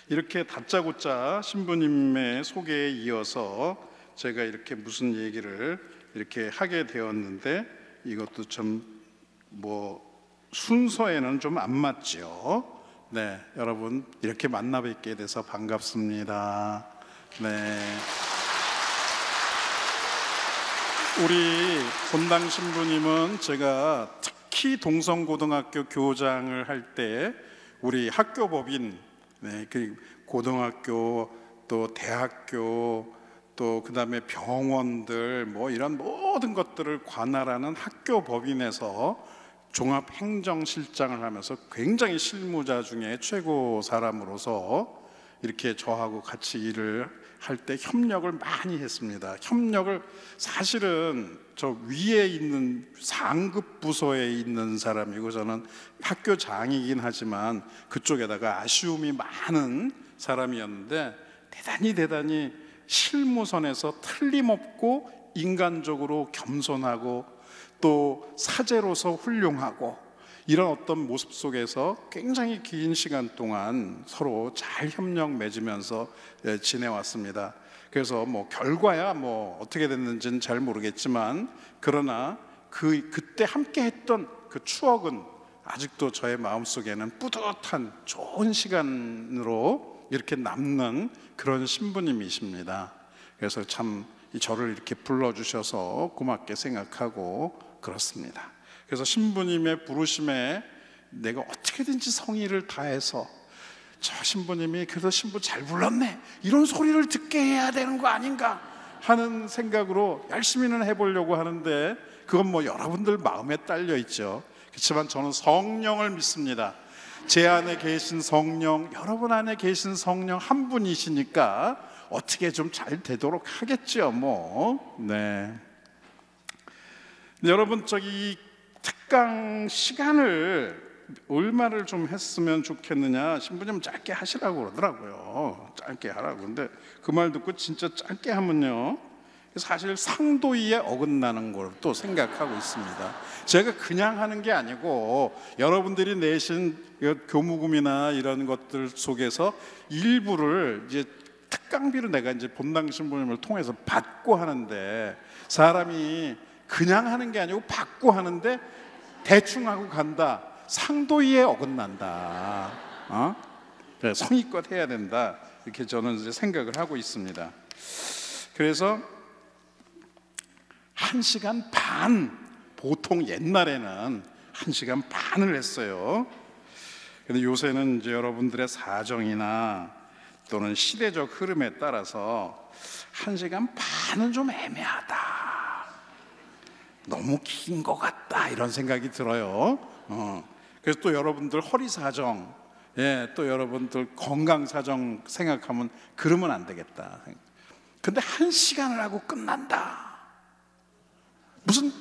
이렇게 다짜고짜 신부님의 소개에 이어서 제가 이렇게 무슨 얘기를 이렇게 하게 되었는데, 이것도 좀 순서에는 좀 안 맞죠. 네, 여러분 이렇게 만나 뵙게 돼서 반갑습니다. 네, 우리 본당 신부님은 제가 특히 동성고등학교 교장을 할 때 우리 학교법인, 그 고등학교 또 대학교 또 그 다음에 병원들 이런 모든 것들을 관할하는 학교법인에서 종합행정실장을 하면서 굉장히 실무자 중에 최고 사람으로서 이렇게 저하고 같이 일을 할 때 협력을 많이 했습니다. 협력을 사실은 저 위에 있는 상급 부서에 있는 사람이고, 저는 학교장이긴 하지만 그쪽에다가 아쉬움이 많은 사람이었는데, 대단히 실무선에서 틀림없고 인간적으로 겸손하고 또 사제로서 훌륭하고, 이런 어떤 모습 속에서 굉장히 긴 시간 동안 서로 잘 협력 맺으면서 지내왔습니다. 그래서 결과야 어떻게 됐는지는 잘 모르겠지만, 그러나 그때 함께 했던 그 추억은 아직도 저의 마음속에는 뿌듯한 좋은 시간으로 이렇게 남는 그런 신부님이십니다. 그래서 참 저를 이렇게 불러주셔서 고맙게 생각하고 그렇습니다. 그래서 신부님의 부르심에 내가 어떻게든지 성의를 다해서, 저 신부님이 그래도 신부 잘 불렀네, 이런 소리를 듣게 해야 되는 거 아닌가 하는 생각으로 열심히는 해보려고 하는데, 그건 여러분들 마음에 딸려 있죠. 그렇지만 저는 성령을 믿습니다. 제 안에 계신 성령, 여러분 안에 계신 성령 한 분이시니까 어떻게 좀 잘 되도록 하겠죠. 네. 여러분, 저기 특강 시간을 얼마를 좀 했으면 좋겠느냐, 신부님 짧게 하시라고 그러더라고요. 짧게 하라고. 근데 그 말 듣고 진짜 짧게 하면요, 사실 상도위에 어긋나는 걸 또 생각하고 있습니다. 제가 그냥 하는 게 아니고 여러분들이 내신 교무금이나 이런 것들 속에서 일부를 이제 특강비로 내가 이제 본당 신부님을 통해서 받고 하는데, 사람이 그냥 하는 게 아니고 받고 하는데 대충 하고 간다, 상도위에 어긋난다. 성의껏 해야 된다, 이렇게 저는 이제 생각을 하고 있습니다. 그래서 1시간 반, 보통 옛날에는 1시간 반을 했어요. 근데 요새는 이제 여러분들의 사정이나 또는 시대적 흐름에 따라서 1시간 반은 좀 애매하다, 너무 긴 것 같다, 이런 생각이 들어요. 그래서 또 여러분들 허리 사정, 또 여러분들 건강 사정 생각하면 그러면 안 되겠다. 근데 1시간을 하고 끝난다, 무슨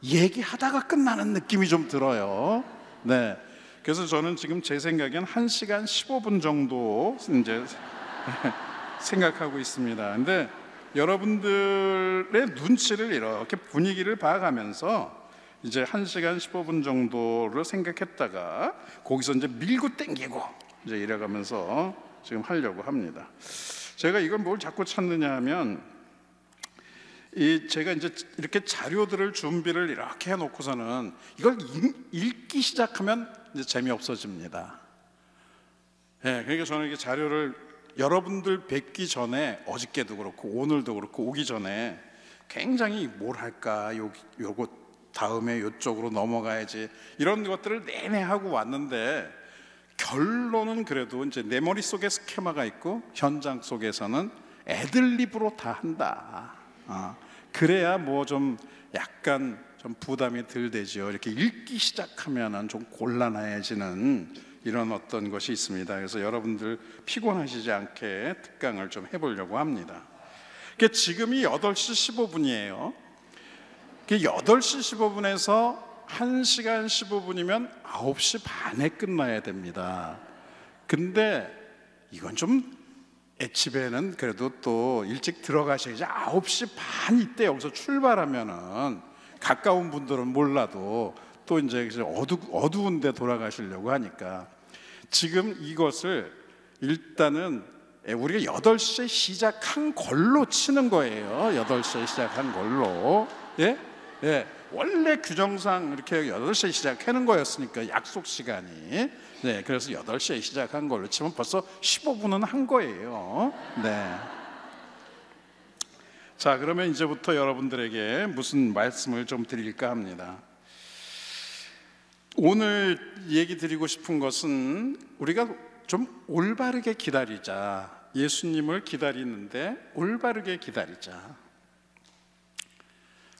얘기하다가 끝나는 느낌이 좀 들어요. 네. 그래서 저는 지금 제 생각엔 1시간 15분 정도 이제 생각하고 있습니다. 근데 여러분들의 눈치를 이렇게 분위기를 봐가면서 이제 1시간 15분 정도를 생각했다가 거기서 이제 밀고 땡기고 이제 이래가면서 지금 하려고 합니다. 제가 이걸 뭘 자꾸 찾느냐 하면, 제가 이제 이렇게 자료들을 준비를 이렇게 해놓고서는 이걸 읽기 시작하면 이제 재미없어집니다. 그러니까 저는 이렇게 자료를 여러분들 뵙기 전에, 어저께도 그렇고 오늘도 그렇고 오기 전에 굉장히 뭘 할까, 요거 다음에 요쪽으로 넘어가야지, 이런 것들을 내내 하고 왔는데, 결론은 그래도 이제 내 머릿속에 스케마가 있고 현장 속에서는 애들립으로 다 한다. 그래야 좀 약간 좀 부담이 덜 되죠. 이렇게 읽기 시작하면은 좀 곤란해지는 이런 어떤 것이 있습니다. 그래서 여러분들 피곤하시지 않게 특강을 좀 해보려고 합니다. 지금이 8시 15분이에요. 8시 15분에서 1시간 15분이면 9시 반에 끝나야 됩니다. 근데 이건 좀 집에는 그래도 또 일찍 들어가셔야지. 9시 반 이때 여기서 출발하면은 가까운 분들은 몰라도 또 이제 어두운 데 돌아가시려고 하니까, 지금 이것을 일단은 우리가 8시에 시작한 걸로 치는 거예요. 8시에 시작한 걸로. 예? 예. 원래 규정상 이렇게 8시에 시작하는 거였으니까, 약속 시간이. 네, 그래서 8시에 시작한 걸로 치면 벌써 15분은 한 거예요. 네. 자, 그러면 이제부터 여러분들에게 무슨 말씀을 좀 드릴까 합니다. 오늘 얘기 드리고 싶은 것은 우리가 좀 올바르게 기다리자. 예수님을 기다리는데 올바르게 기다리자.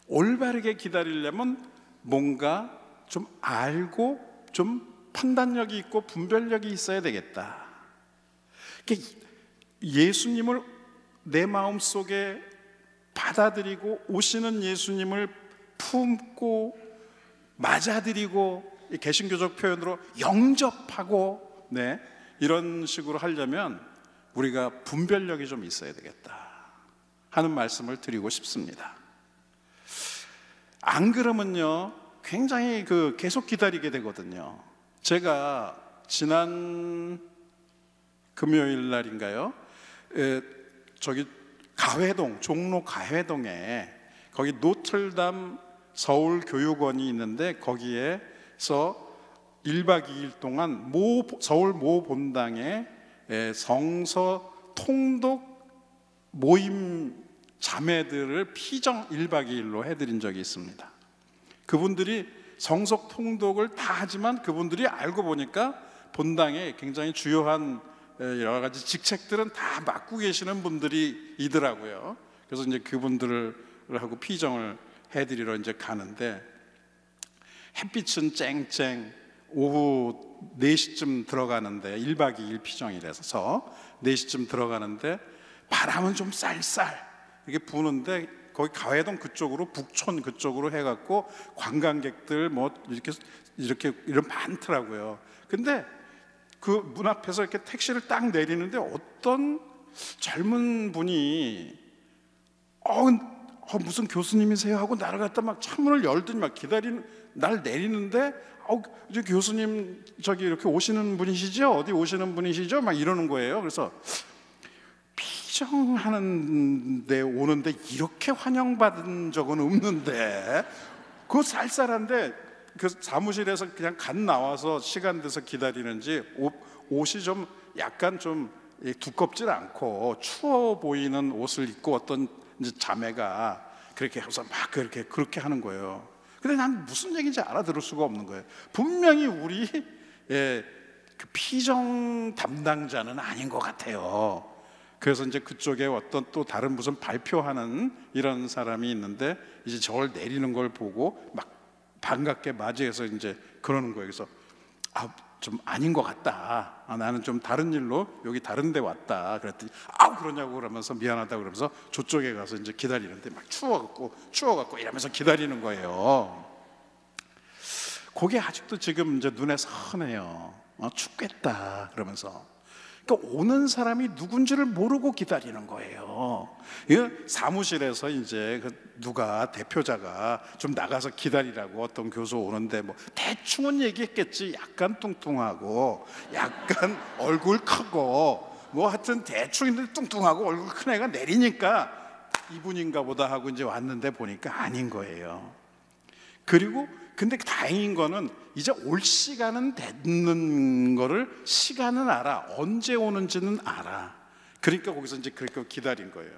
올바르게 기다리려면 뭔가 좀 알고 좀 판단력이 있고 분별력이 있어야 되겠다. 예수님을 내 마음속에 받아들이고 오시는 예수님을 품고 맞아들이고, 개신교적 표현으로 영접하고, 네, 이런 식으로 하려면 우리가 분별력이 좀 있어야 되겠다 하는 말씀을 드리고 싶습니다. 안 그러면요 굉장히 계속 기다리게 되거든요. 제가 지난 금요일 날인가요, 저기 가회동, 종로 가회동에 거기 노틀담 서울교육원이 있는데, 거기에서 1박 2일 동안 서울 모 본당에 성서 통독 모임 자매들을 피정 1박 2일로 해드린 적이 있습니다. 그분들이 성서 통독을 다 하지만 그분들이 알고 보니까 본당에 굉장히 주요한 여러 가지 직책들은 다 맡고 계시는 분들이더라고요. 그래서 이제 그분들을 하고 피정을 해드리러 이제 가는데, 햇빛은 쨍쨍, 오후 4시쯤 들어가는데, 1박 2일 피정이라서 4시쯤 들어가는데 바람은 좀 쌀쌀 이렇게 부는데, 거기 가회동 그쪽으로, 북촌 그쪽으로 해갖고 관광객들 뭐 이렇게 많더라고요. 근데 그 문 앞에서 이렇게 택시를 딱 내리는데 어떤 젊은 분이 무슨 교수님이세요 하고 나를 갖다 막 창문을 열더니 막 날 내리는데, 이제 교수님 저기 이렇게 오시는 분이시죠? 어디 오시는 분이시죠? 막 이러는 거예요. 그래서 피정하는데 오는데 이렇게 환영받은 적은 없는데, 그거 쌀쌀한데 그 사무실에서 그냥 갓 나와서 시간 돼서 기다리는지 옷이 좀 약간 좀 두껍질 않고 추워 보이는 옷을 입고 어떤 이제 자매가 그렇게 해서 막 그렇게 하는 거예요. 근데 난 무슨 얘기인지 알아들을 수가 없는 거예요. 분명히 우리 그 피정 담당자는 아닌 것 같아요. 그래서 이제 그쪽에 어떤 또 다른 무슨 발표하는 이런 사람이 있는데, 이제 저를 내리는 걸 보고 막 반갑게 맞이해서 이제 그러는 거예요. 그래서 좀 아닌 것 같다. 나는 좀 다른 일로 여기 다른 데 왔다. 그랬더니 그러냐고 그러면서 미안하다고 그러면서 저쪽에 가서 이제 기다리는데 막 추워갖고 이러면서 기다리는 거예요. 그게 아직도 지금 이제 눈에 선해요. 춥겠다 그러면서. 그러니까 오는 사람이 누군지를 모르고 기다리는 거예요. 사무실에서 이제 누가 대표자가 좀 나가서 기다리라고 어떤 교수 오는데 뭐 대충은 얘기했겠지. 약간 뚱뚱하고 약간 얼굴 크고 뭐 하여튼 대충인데 뚱뚱하고 얼굴 큰 애가 내리니까 이분인가 보다 하고 이제 왔는데 보니까 아닌 거예요. 그리고 근데 다행인 거는 이제 올 시간은 됐는 거를, 시간은 알아. 언제 오는지는 알아. 그러니까 거기서 이제 그렇게 기다린 거예요.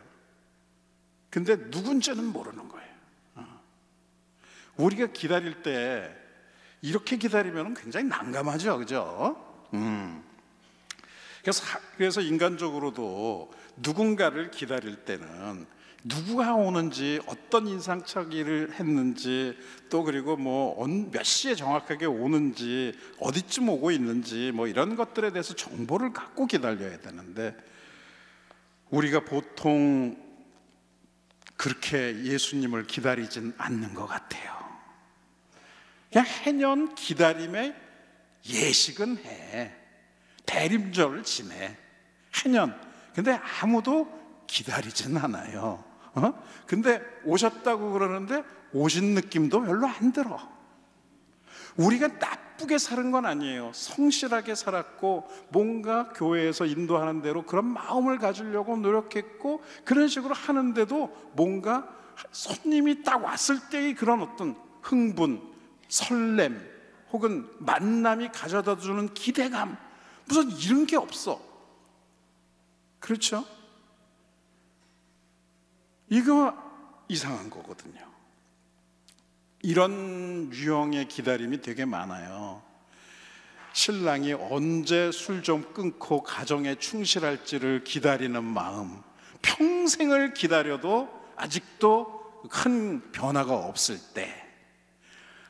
근데 누군지는 모르는 거예요. 우리가 기다릴 때 이렇게 기다리면 굉장히 난감하죠, 그죠? 그래서 인간적으로도 누군가를 기다릴 때는 누구가 오는지, 어떤 인상착의를 했는지, 또 그리고 뭐 몇 시에 정확하게 오는지, 어디쯤 오고 있는지 뭐 이런 것들에 대해서 정보를 갖고 기다려야 되는데, 우리가 보통 그렇게 예수님을 기다리진 않는 것 같아요. 그냥 해년 기다림에 예식은 해, 대림절을 지내, 해년. 근데 아무도 기다리진 않아요. 근데 오셨다고 그러는데 오신 느낌도 별로 안 들어. 우리가 나쁘게 사는 건 아니에요. 성실하게 살았고 뭔가 교회에서 인도하는 대로 그런 마음을 가지려고 노력했고 그런 식으로 하는데도 뭔가 손님이 딱 왔을 때의 그런 어떤 흥분, 설렘 혹은 만남이 가져다 주는 기대감, 무슨 이런 게 없어. 그렇죠? 이거 이상한 거거든요. 이런 유형의 기다림이 되게 많아요. 신랑이 언제 술 좀 끊고 가정에 충실할지를 기다리는 마음, 평생을 기다려도 아직도 큰 변화가 없을 때,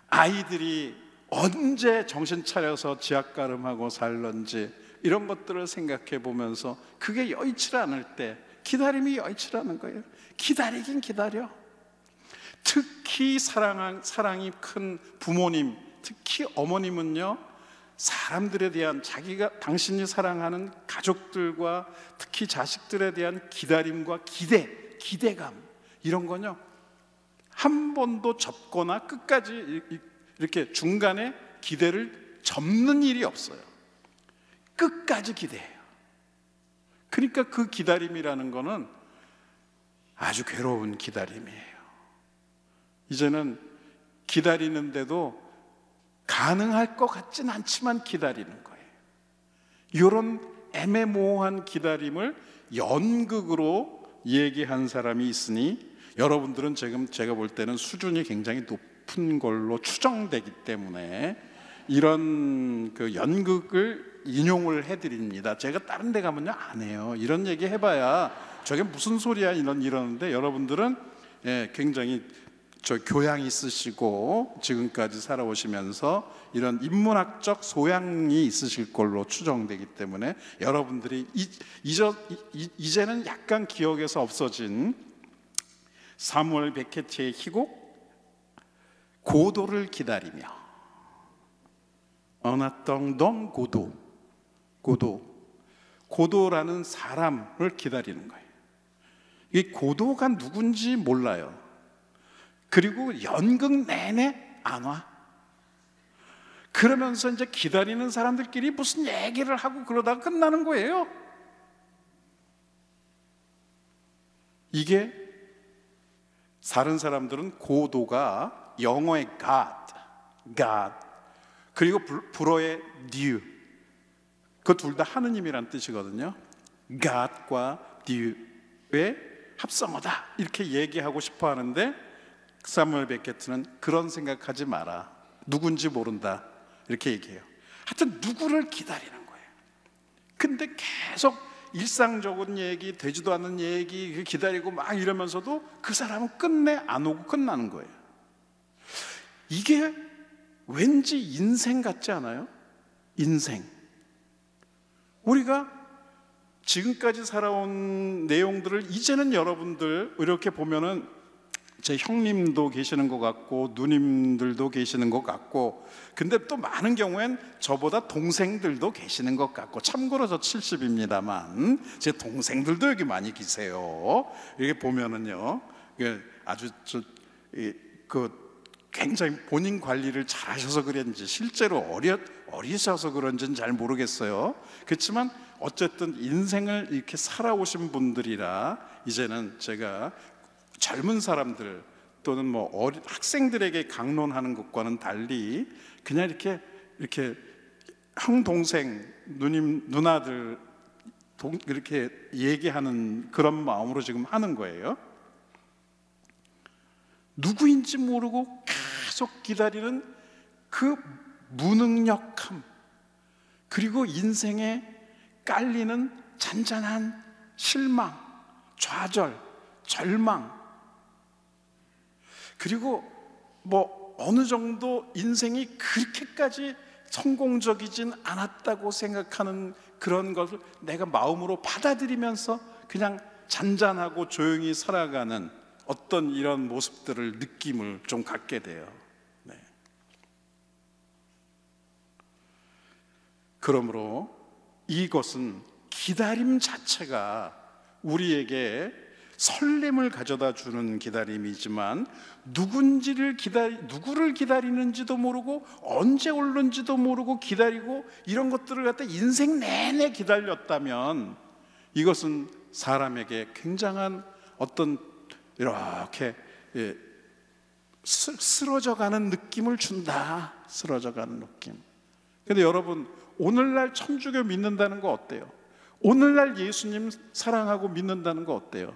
아이들이 언제 정신 차려서 지앗가름하고 살런지 이런 것들을 생각해 보면서 그게 여의치 않을 때 기다림이 여의치 않은 거예요. 기다리긴 기다려. 특히 사랑이 큰 부모님, 특히 어머님은요, 사람들에 대한 자기가 당신이 사랑하는 가족들과 특히 자식들에 대한 기다림과 기대감 이런 거요 한 번도 접거나 끝까지 이렇게 중간에 기대를 접는 일이 없어요. 끝까지 기대해요. 그러니까 그 기다림이라는 거는 아주 괴로운 기다림이에요. 이제는 기다리는데도 가능할 것 같진 않지만 기다리는 거예요. 이런 애매모호한 기다림을 연극으로 얘기한 사람이 있으니 여러분들은 지금 제가 볼 때는 수준이 굉장히 높은 걸로 추정되기 때문에 이런 그 연극을 인용을 해드립니다. 제가 다른 데 가면요 안 해요. 이런 얘기 해봐야 저게 무슨 소리야 이러는데 여러분들은 굉장히 교양이 있으시고 지금까지 살아오시면서 이런 인문학적 소양이 있으실 걸로 추정되기 때문에 여러분들이 이제는 약간 기억에서 없어진 사무엘 베케트의 희곡 고도를 기다리며 어나덩덩 고도라는 사람을 기다리는 거예요. 이 고도가 누군지 몰라요. 그리고 연극 내내 안 와. 그러면서 이제 기다리는 사람들끼리 무슨 얘기를 하고 그러다가 끝나는 거예요. 이게 다른 사람들은 고도가 영어의 God 그리고 불어의 Dieu 그 둘 다 하느님이란 뜻이거든요. God과 Dieu의 합성어다 이렇게 얘기하고 싶어 하는데 사무엘 베케트는 그런 생각하지 마라. 누군지 모른다 이렇게 얘기해요. 하여튼 누구를 기다리는 거예요. 근데 계속 일상적인 얘기, 되지도 않는 얘기 기다리고 막 이러면서도 그 사람은 끝내 안 오고 끝나는 거예요. 이게 왠지 인생 같지 않아요? 인생. 우리가 지금까지 살아온 내용들을 이제는 여러분들 이렇게 보면은 제 형님도 계시는 것 같고 누님들도 계시는 것 같고 근데 또 많은 경우엔 저보다 동생들도 계시는 것 같고 참고로 저 70입니다만 제 동생들도 여기 많이 계세요. 이렇게 보면은요 아주 굉장히 본인 관리를 잘 하셔서 그런지 실제로 어리셔서 그런지는 잘 모르겠어요. 그렇지만 어쨌든 인생을 이렇게 살아오신 분들이라 이제는 제가 젊은 사람들 또는 뭐 학생들에게 강론하는 것과는 달리 그냥 이렇게 형 동생 누님 누나들 이렇게 얘기하는 그런 마음으로 지금 하는 거예요. 누구인지 모르고 계속 기다리는 그 무능력함 그리고 인생에 깔리는 잔잔한 실망, 좌절, 절망 그리고 뭐 어느 정도 인생이 그렇게까지 성공적이진 않았다고 생각하는 그런 것을 내가 마음으로 받아들이면서 그냥 잔잔하고 조용히 살아가는 어떤 이런 모습들을 느낌을 좀 갖게 돼요. 네. 그러므로 이것은 기다림 자체가 우리에게 설렘을 가져다 주는 기다림이지만 누구를 기다리는지도 모르고 언제 올는지도 모르고 기다리고 이런 것들을 갖다 인생 내내 기다렸다면 이것은 사람에게 굉장한 어떤 이렇게 쓰러져가는 느낌을 준다. 쓰러져가는 느낌. 근데 여러분, 오늘날 천주교 믿는다는 거 어때요? 오늘날 예수님 사랑하고 믿는다는 거 어때요?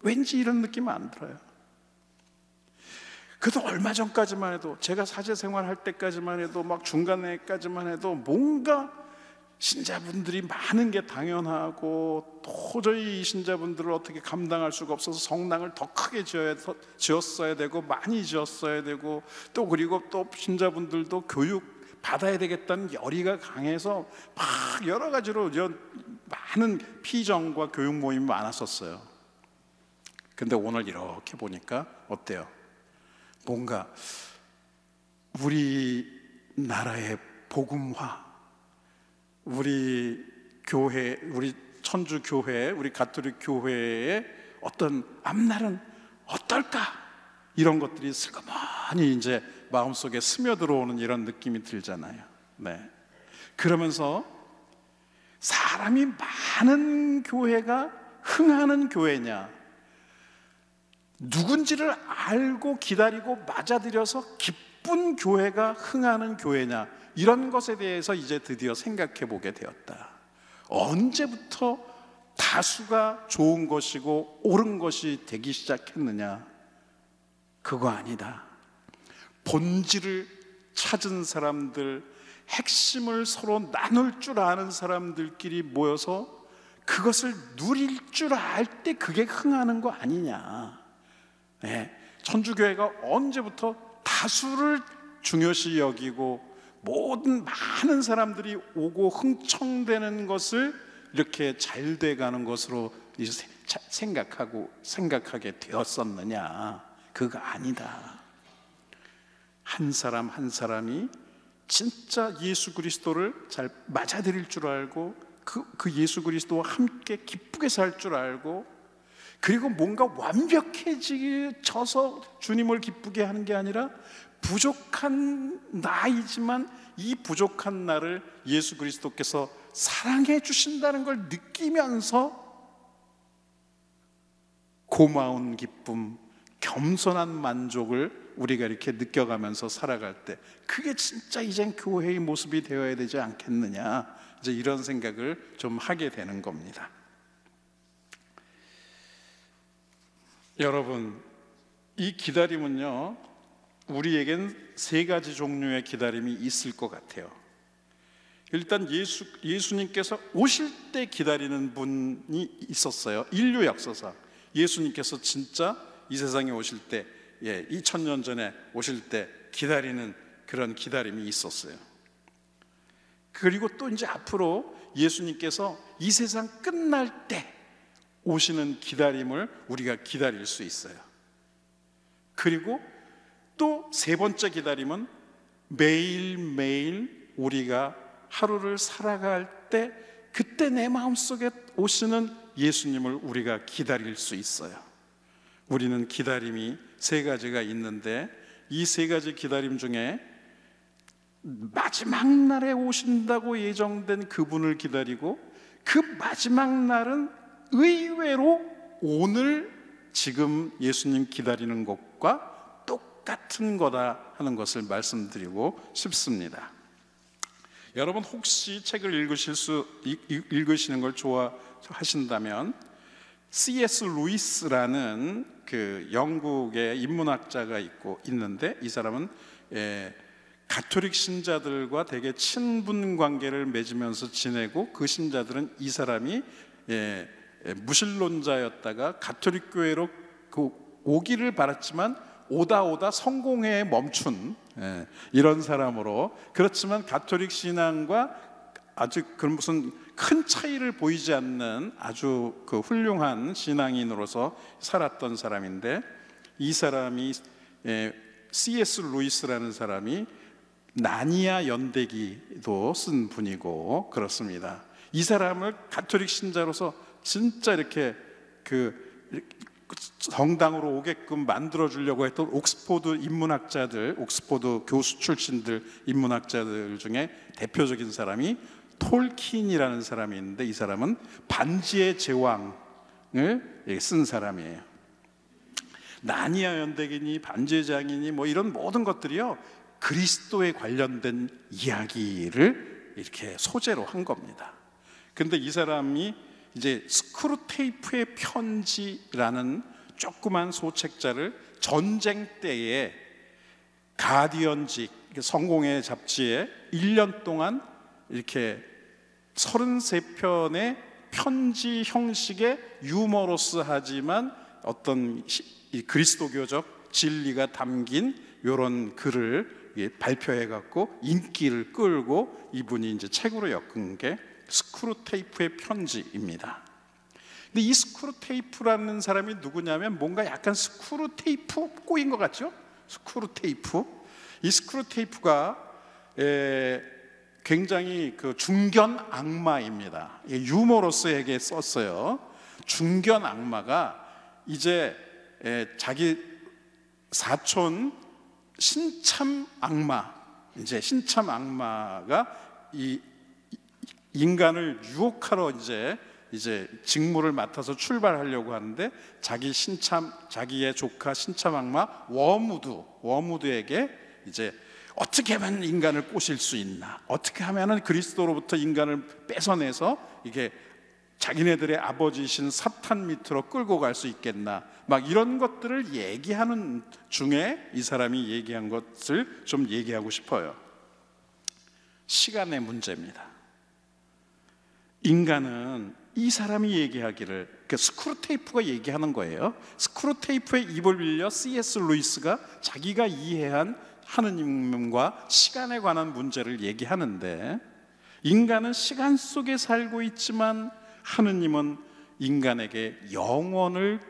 왠지 이런 느낌 안 들어요. 그래도 얼마 전까지만 해도, 제가 사제생활 할 때까지만 해도, 막 중간에까지만 해도 뭔가 신자분들이 많은 게 당연하고 도저히 이 신자분들을 어떻게 감당할 수가 없어서 성당을 더 크게 지었어야 되고 많이 지었어야 되고, 또 그리고 또 신자분들도 교육 받아야 되겠다는 열의가 강해서 막 여러 가지로 많은 피정과 교육 모임이 많았었어요. 근데 오늘 이렇게 보니까 어때요? 뭔가 우리나라의 복음화, 우리 교회, 우리 천주교회, 우리 가톨릭 교회의 어떤 앞날은 어떨까? 이런 것들이 슬그머니 이제 마음속에 스며들어오는 이런 느낌이 들잖아요. 네. 그러면서 사람이 많은 교회가 흥하는 교회냐, 누군지를 알고 기다리고 맞아들여서 기쁜 교회가 흥하는 교회냐, 이런 것에 대해서 이제 드디어 생각해 보게 되었다. 언제부터 다수가 좋은 것이고 옳은 것이 되기 시작했느냐? 그거 아니다. 본질을 찾은 사람들, 핵심을 서로 나눌 줄 아는 사람들끼리 모여서 그것을 누릴 줄 알 때 그게 흥하는 거 아니냐. 네. 천주교회가 언제부터 다수를 중요시 여기고 모든 많은 사람들이 오고 흥청되는 것을 이렇게 잘 돼가는 것으로 생각하게 되었었느냐? 그거 아니다. 한 사람 한 사람이 진짜 예수 그리스도를 잘 맞아들일 줄 알고 그 예수 그리스도와 함께 기쁘게 살 줄 알고, 그리고 뭔가 완벽해져서 주님을 기쁘게 하는 게 아니라 부족한 나이지만 이 부족한 나를 예수 그리스도께서 사랑해 주신다는 걸 느끼면서 고마운 기쁨, 겸손한 만족을 우리가 이렇게 느껴가면서 살아갈 때, 그게 진짜 이젠 교회의 모습이 되어야 되지 않겠느냐, 이제 이런 생각을 좀 하게 되는 겁니다. 여러분, 이 기다림은요, 우리에겐 세 가지 종류의 기다림이 있을 것 같아요. 일단 예수님께서 오실 때 기다리는 분이 있었어요. 인류 역사상 예수님께서 진짜 이 세상에 오실 때, 2000년 전에 오실 때 기다리는 그런 기다림이 있었어요. 그리고 또 이제 앞으로 예수님께서 이 세상 끝날 때 오시는 기다림을 우리가 기다릴 수 있어요. 그리고 또 세 번째 기다림은 매일매일 우리가 하루를 살아갈 때 그때 내 마음속에 오시는 예수님을 우리가 기다릴 수 있어요. 우리는 기다림이 세 가지가 있는데, 이 세 가지 기다림 중에 마지막 날에 오신다고 예정된 그분을 기다리고, 그 마지막 날은 의외로 오늘 지금 예수님 기다리는 것과 똑같은 거다 하는 것을 말씀드리고 싶습니다. 여러분, 혹시 책을 읽으시는 걸 좋아하신다면 C.S. 루이스라는 그 영국의 인문학자가 있는데, 이 사람은 가톨릭 신자들과 되게 친분 관계를 맺으면서 지내고, 그 신자들은 이 사람이 무신론자였다가 가톨릭 교회로 오기를 바랐지만 오다 성공회에 멈춘 이런 사람으로, 그렇지만 가톨릭 신앙과 아주 그런 무슨 큰 차이를 보이지 않는 아주 그 훌륭한 신앙인으로서 살았던 사람인데, 이 사람이 C.S. 루이스라는 사람이 나니아 연대기도 쓴 분이고 그렇습니다. 이 사람을 가톨릭 신자로서 진짜 이렇게 정당으로 오게끔 만들어 주려고 했던 옥스포드 인문학자들, 옥스포드 교수 출신들 인문학자들 중에 대표적인 사람이 톨킨이라는 사람이 있는데, 이 사람은 반지의 제왕을 쓴 사람이에요. 나니아 연대기니 반지의 제왕이니 뭐 이런 모든 것들이요, 그리스도에 관련된 이야기를 이렇게 소재로 한 겁니다. 근데 이 사람이 이제 스크루테이프의 편지라는 조그만 소책자를 전쟁 때에 가디언직 성공회 잡지에 1년 동안 이렇게 33편의 편지 형식의 유머러스하지만 어떤 그리스도교적 진리가 담긴 이런 글을 발표해 갖고 인기를 끌고 이분이 이제 책으로 엮은 게 스크루테이프의 편지입니다. 근데 이 스크루테이프라는 사람이 누구냐면, 뭔가 약간 스크루테이프 꼬인 것 같죠? 스크루테이프. 이 스크루테이프가 굉장히 그 중견 악마입니다. 유머러스에게 썼어요. 중견 악마가 이제 자기 사촌 신참 악마, 이제 신참 악마가 이 인간을 유혹하러 이제 직무를 맡아서 출발하려고 하는데, 자기의 조카 신참 악마 워무드에게 이제 어떻게 하면 인간을 꼬실 수 있나, 어떻게 하면은 그리스도로부터 인간을 뺏어내서 이게 자기네들의 아버지이신 사탄 밑으로 끌고 갈 수 있겠나, 막 이런 것들을 얘기하는 중에 이 사람이 얘기한 것을 좀 얘기하고 싶어요. 시간의 문제입니다. 인간은 이 사람이 얘기하기를, 그러니까 스크루테이프가 얘기하는 거예요. 스크루테이프의 입을 빌려 C.S. 루이스가 자기가 이해한 하느님과 시간에 관한 문제를 얘기하는데, 인간은 시간 속에 살고 있지만 하느님은 인간에게 영원을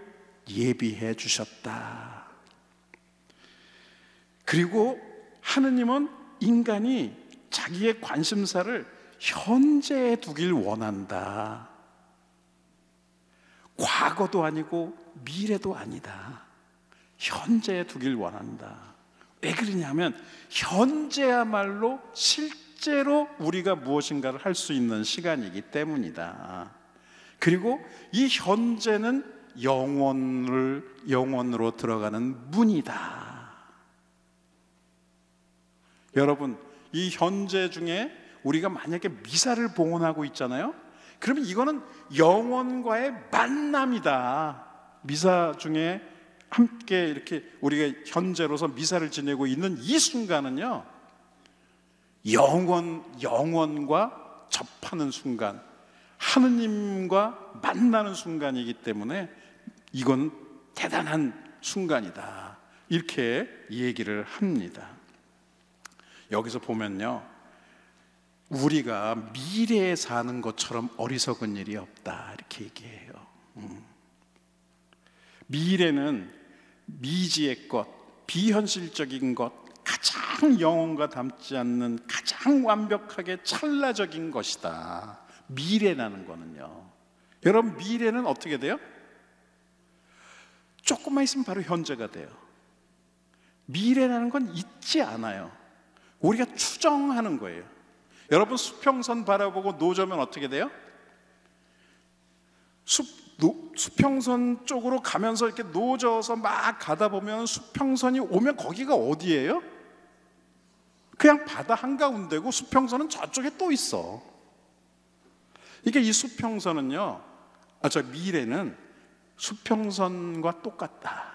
예비해 주셨다. 그리고 하느님은 인간이 자기의 관심사를 현재에 두길 원한다. 과거도 아니고 미래도 아니다. 현재에 두길 원한다. 왜 그러냐면, 현재야말로 실제로 우리가 무엇인가를 할 수 있는 시간이기 때문이다. 그리고 이 현재는 영원으로 들어가는 문이다. 여러분, 이 현재 중에 우리가 만약에 미사를 봉헌하고 있잖아요. 그러면 이거는 영원과의 만남이다. 미사 중에 함께 이렇게 우리가 현재로서 미사를 지내고 있는 이 순간은요, 영원과 접하는 순간, 하느님과 만나는 순간이기 때문에 이건 대단한 순간이다. 이렇게 얘기를 합니다. 여기서 보면요, 우리가 미래에 사는 것처럼 어리석은 일이 없다, 이렇게 얘기해요. 미래는 미지의 것, 비현실적인 것, 가장 영혼과 닮지 않는 가장 완벽하게 찰나적인 것이다. 미래라는 거는요. 여러분, 미래는 어떻게 돼요? 조금만 있으면 바로 현재가 돼요. 미래라는 건 있지 않아요. 우리가 추정하는 거예요. 여러분, 수평선 바라보고 노저면 어떻게 돼요? 수평선 쪽으로 가면서 이렇게 노져서 막 가다 보면 수평선이 오면 거기가 어디예요? 그냥 바다 한가운데고 수평선은 저쪽에 또 있어. 이게 이 수평선은요, 미래는 수평선과 똑같다.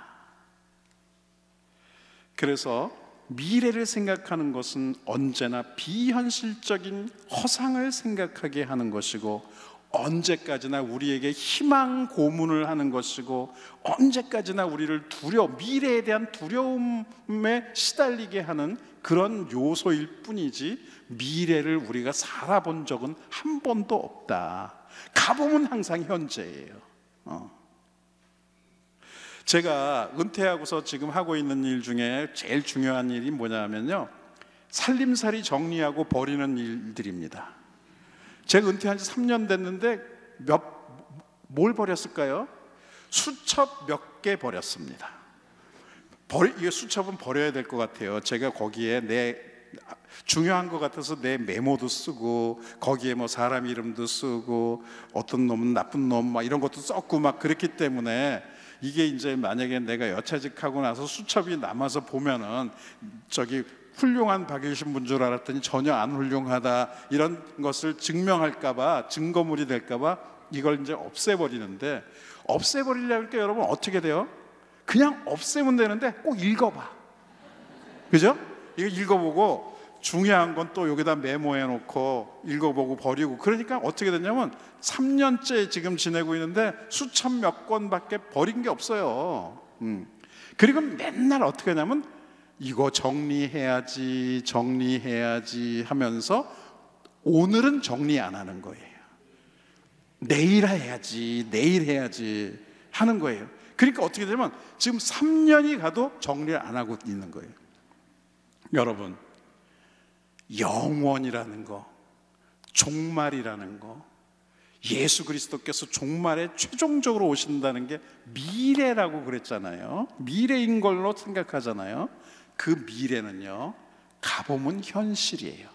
그래서 미래를 생각하는 것은 언제나 비현실적인 허상을 생각하게 하는 것이고, 언제까지나 우리에게 희망 고문을 하는 것이고, 언제까지나 우리를 미래에 대한 두려움에 시달리게 하는 그런 요소일 뿐이지, 미래를 우리가 살아본 적은 한 번도 없다. 가보면 항상 현재예요. 제가 은퇴하고서 지금 하고 있는 일 중에 제일 중요한 일이 뭐냐면요, 살림살이 정리하고 버리는 일들입니다. 제가 은퇴한 지 3년 됐는데 뭘 버렸을까요? 수첩 몇 개 버렸습니다. 이게 수첩은 버려야 될 것 같아요. 제가 거기에 중요한 것 같아서 내 메모도 쓰고, 거기에 뭐 사람 이름도 쓰고, 어떤 놈은 나쁜 놈 막 이런 것도 썼고 막 그랬기 때문에, 이게 이제 만약에 내가 여차직하고 나서 수첩이 남아서 보면은 저기 훌륭한 박이신 분 줄 알았더니 전혀 안 훌륭하다, 이런 것을 증명할까봐, 증거물이 될까봐 이걸 이제 없애버리는데, 없애버리려고 할 때 여러분 어떻게 돼요? 그냥 없애면 되는데 꼭 읽어봐. 그죠? 이거 읽어보고 중요한 건 또 여기다 메모해 놓고 읽어보고 버리고, 그러니까 어떻게 됐냐면 3년째 지금 지내고 있는데 수첩 몇 권밖에 버린 게 없어요. 그리고 맨날 어떻게 하냐면 이거 정리해야지 하면서 오늘은 정리 안 하는 거예요. 내일 해야지 하는 거예요. 그러니까 어떻게 되면 지금 3년이 가도 정리를 안 하고 있는 거예요. 여러분, 영원이라는 거, 종말이라는 거, 예수 그리스도께서 종말에 최종적으로 오신다는 게 미래라고 그랬잖아요. 미래인 걸로 생각하잖아요. 그 미래는요, 가보면 현실이에요.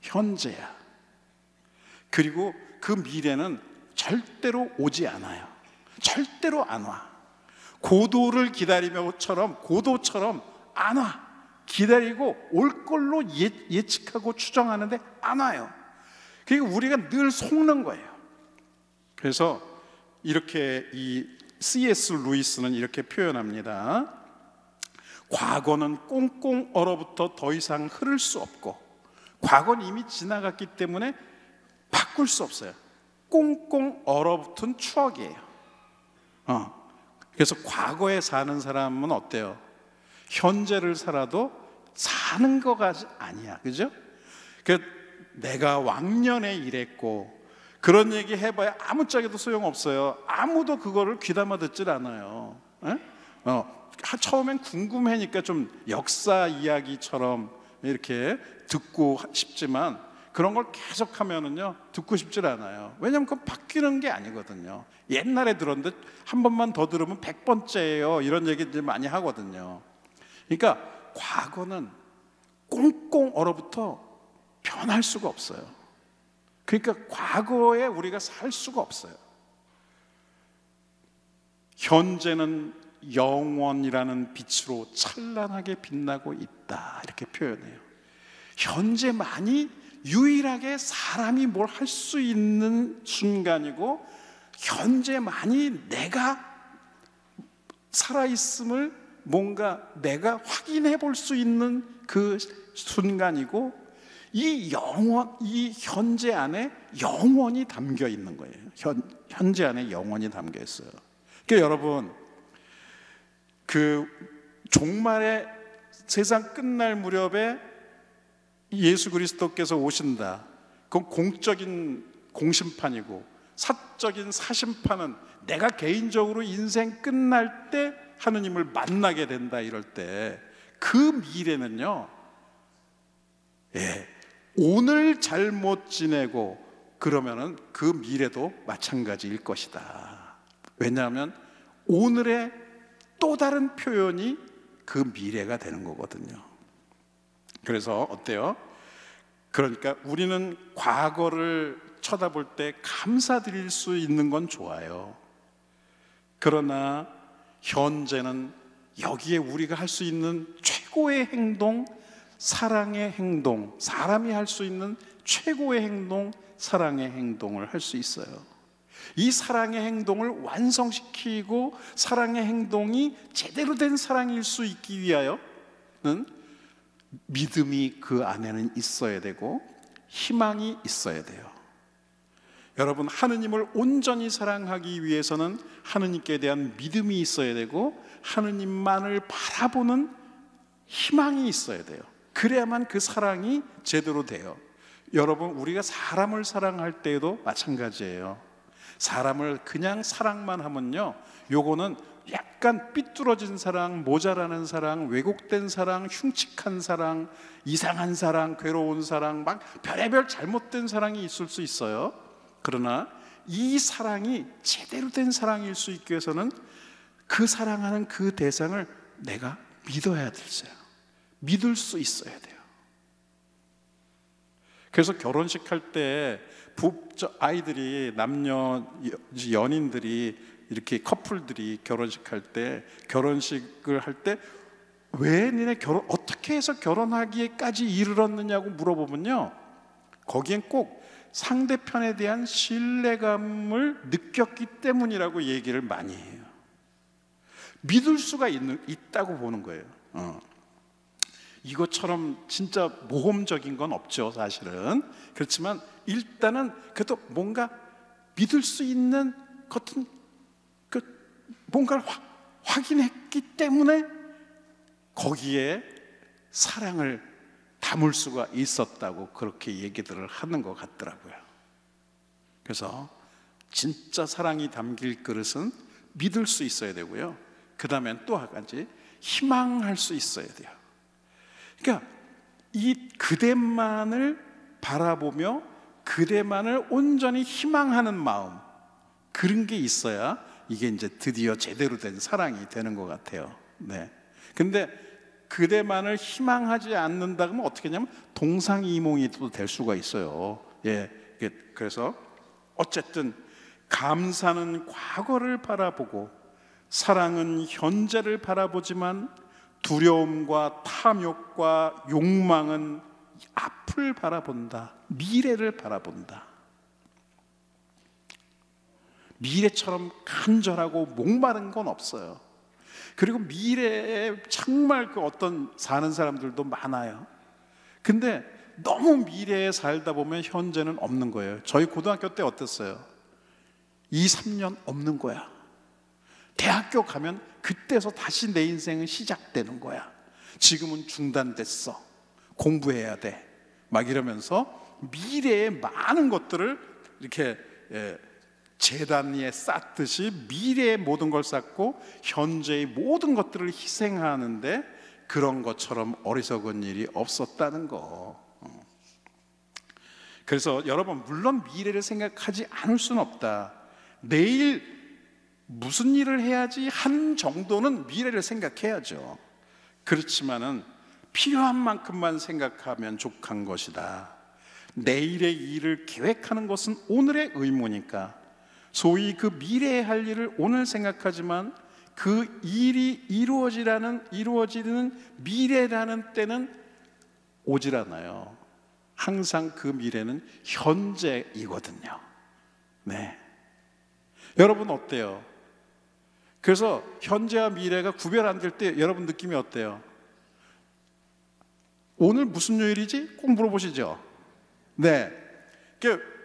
현재야. 그리고 그 미래는 절대로 오지 않아요. 절대로 안 와. 고도를 고도처럼 안 와. 기다리고 올 걸로 예측하고 추정하는데 안 와요. 그러니까 우리가 늘 속는 거예요. 그래서 이렇게 이 C.S. 루이스는 이렇게 표현합니다. 과거는 꽁꽁 얼어붙어 더 이상 흐를 수 없고, 과거는 이미 지나갔기 때문에 바꿀 수 없어요. 꽁꽁 얼어붙은 추억이에요. 그래서 과거에 사는 사람은 어때요? 현재를 살아도 사는 거가 아니야. 그죠? 내가 왕년에 이랬고, 그런 얘기 해봐야 아무짝에도 소용없어요. 아무도 그거를 귀담아 듣질 않아요. 처음엔 궁금하니까 좀 역사 이야기처럼 이렇게 듣고 싶지만, 그런 걸 계속 하면은요, 듣고 싶질 않아요. 왜냐면 그건 바뀌는 게 아니거든요. 옛날에 들었는데 한 번만 더 들으면 100번째예요. 이런 얘기 이제 많이 하거든요. 그러니까 과거는 꽁꽁 얼어붙어 변할 수가 없어요. 그러니까 과거에 우리가 살 수가 없어요. 현재는 영원이라는 빛으로 찬란하게 빛나고 있다, 이렇게 표현해요. 현재만이 유일하게 사람이 뭘 할 수 있는 순간이고, 현재만이 내가 살아있음을 뭔가 내가 확인해 볼 수 있는 그 순간이고, 이 현재 안에 영원이 담겨 있는 거예요. 현재 안에 영원이 담겨 있어요. 그러니까 여러분, 그 종말의 세상 끝날 무렵에 예수 그리스도께서 오신다. 그건 공적인 공심판이고, 사적인 사심판은 내가 개인적으로 인생 끝날 때 하느님을 만나게 된다, 이럴 때 그 미래는요, 오늘 잘못 지내고 그러면은 그 미래도 마찬가지일 것이다. 왜냐하면 오늘의 또 다른 표현이 그 미래가 되는 거거든요. 그래서 어때요? 그러니까 우리는 과거를 쳐다볼 때 감사드릴 수 있는 건 좋아요. 그러나 현재는 여기에 우리가 할 수 있는 최고의 행동, 사랑의 행동, 사람이 할 수 있는 최고의 행동, 사랑의 행동을 할 수 있어요. 이 사랑의 행동을 완성시키고 사랑의 행동이 제대로 된 사랑일 수 있기 위하여는 믿음이 그 안에는 있어야 되고 희망이 있어야 돼요. 여러분, 하느님을 온전히 사랑하기 위해서는 하느님께 대한 믿음이 있어야 되고 하느님만을 바라보는 희망이 있어야 돼요. 그래야만 그 사랑이 제대로 돼요. 여러분, 우리가 사람을 사랑할 때에도 마찬가지예요. 사람을 그냥 사랑만 하면요, 요거는 약간 삐뚤어진 사랑, 모자라는 사랑, 왜곡된 사랑, 흉측한 사랑, 이상한 사랑, 괴로운 사랑, 막 별의별 잘못된 사랑이 있을 수 있어요. 그러나 이 사랑이 제대로 된 사랑일 수 있기 위해서는 그 사랑하는 그 대상을 내가 믿어야 됐어요. 믿을 수 있어야 돼요. 그래서 결혼식 할 때 아이들이 남녀 연인들이 이렇게 커플들이 결혼식 할 때 결혼식을 할 때 왜 니네 결혼 어떻게 해서 결혼하기에까지 이르렀느냐고 물어보면요, 거기엔 꼭 상대편에 대한 신뢰감을 느꼈기 때문이라고 얘기를 많이 해요. 믿을 수가 있다고 보는 거예요. 이것처럼 진짜 모험적인 건 없죠, 사실은. 그렇지만 일단은 그래도 뭔가 믿을 수 있는 것은 뭔가를 확인했기 때문에 거기에 사랑을 담을 수가 있었다고 그렇게 얘기들을 하는 것 같더라고요. 그래서 진짜 사랑이 담길 그릇은 믿을 수 있어야 되고요, 그 다음엔 또 한 가지 희망할 수 있어야 돼요. 그러니까 이 그대만을 바라보며 그대만을 온전히 희망하는 마음, 그런 게 있어야 이게 이제 드디어 제대로 된 사랑이 되는 것 같아요. 네. 근데 그대만을 희망하지 않는다 그러면 어떻게 하냐면 동상이몽이 또 될 수가 있어요. 예. 그래서 어쨌든 감사는 과거를 바라보고 사랑은 현재를 바라보지만 두려움과 탐욕과 욕망은 앞을 바라본다. 미래를 바라본다. 미래처럼 간절하고 목마른 건 없어요. 그리고 미래에 정말 그 어떤 사는 사람들도 많아요. 근데 너무 미래에 살다 보면 현재는 없는 거예요. 저희 고등학교 때 어땠어요? 2, 3년 없는 거야. 대학교 가면 그때서 다시 내 인생은 시작되는 거야. 지금은 중단됐어. 공부해야 돼. 막 이러면서 미래의 많은 것들을 이렇게 재단 위에 쌓듯이 미래의 모든 걸 쌓고 현재의 모든 것들을 희생하는데 그런 것처럼 어리석은 일이 없었다는 거. 그래서 여러분, 물론 미래를 생각하지 않을 수는 없다. 내일 무슨 일을 해야지 한 정도는 미래를 생각해야죠. 그렇지만은 필요한 만큼만 생각하면 족한 것이다. 내일의 일을 계획하는 것은 오늘의 의무니까 소위 그 미래에 할 일을 오늘 생각하지만 그 일이 이루어지는 미래라는 때는 오질 않아요. 항상 그 미래는 현재이거든요. 네. 여러분 어때요? 그래서 현재와 미래가 구별 안 될 때 여러분 느낌이 어때요? 오늘 무슨 요일이지? 꼭 물어보시죠. 네.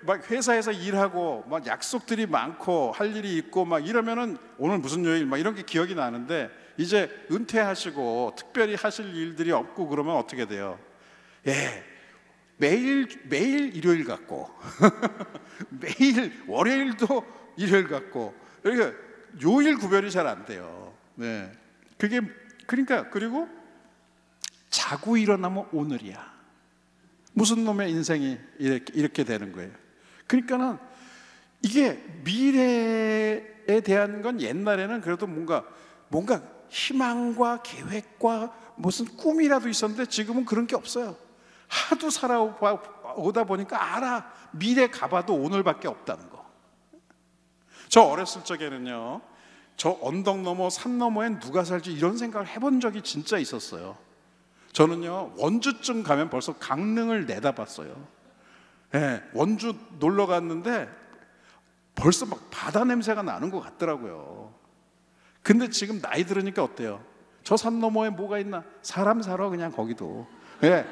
막 회사에서 일하고 막 약속들이 많고 할 일이 있고 막 이러면은 오늘 무슨 요일 막 이런 게 기억이 나는데 이제 은퇴하시고 특별히 하실 일들이 없고 그러면 어떻게 돼요? 예. 매일 일요일 같고 매일 월요일도 일요일 같고 그러니까 요일 구별이 잘 안 돼요. 네. 그게 그러니까 그리고 자고 일어나면 오늘이야. 무슨 놈의 인생이 이렇게 되는 거예요. 그러니까는 이게 미래에 대한 건 옛날에는 그래도 뭔가 희망과 계획과 무슨 꿈이라도 있었는데 지금은 그런 게 없어요. 하도 살아오다 보니까 알아. 미래 가봐도 오늘밖에 없다는 거. 저 어렸을 적에는요, 저 언덕 넘어 산 너머엔 누가 살지 이런 생각을 해본 적이 진짜 있었어요. 저는요, 원주쯤 가면 벌써 강릉을 내다봤어요. 네, 원주 놀러 갔는데 벌써 막 바다 냄새가 나는 것 같더라고요. 근데 지금 나이 들으니까 어때요? 저 산 너머에 뭐가 있나? 사람 살아 그냥 거기도. 네,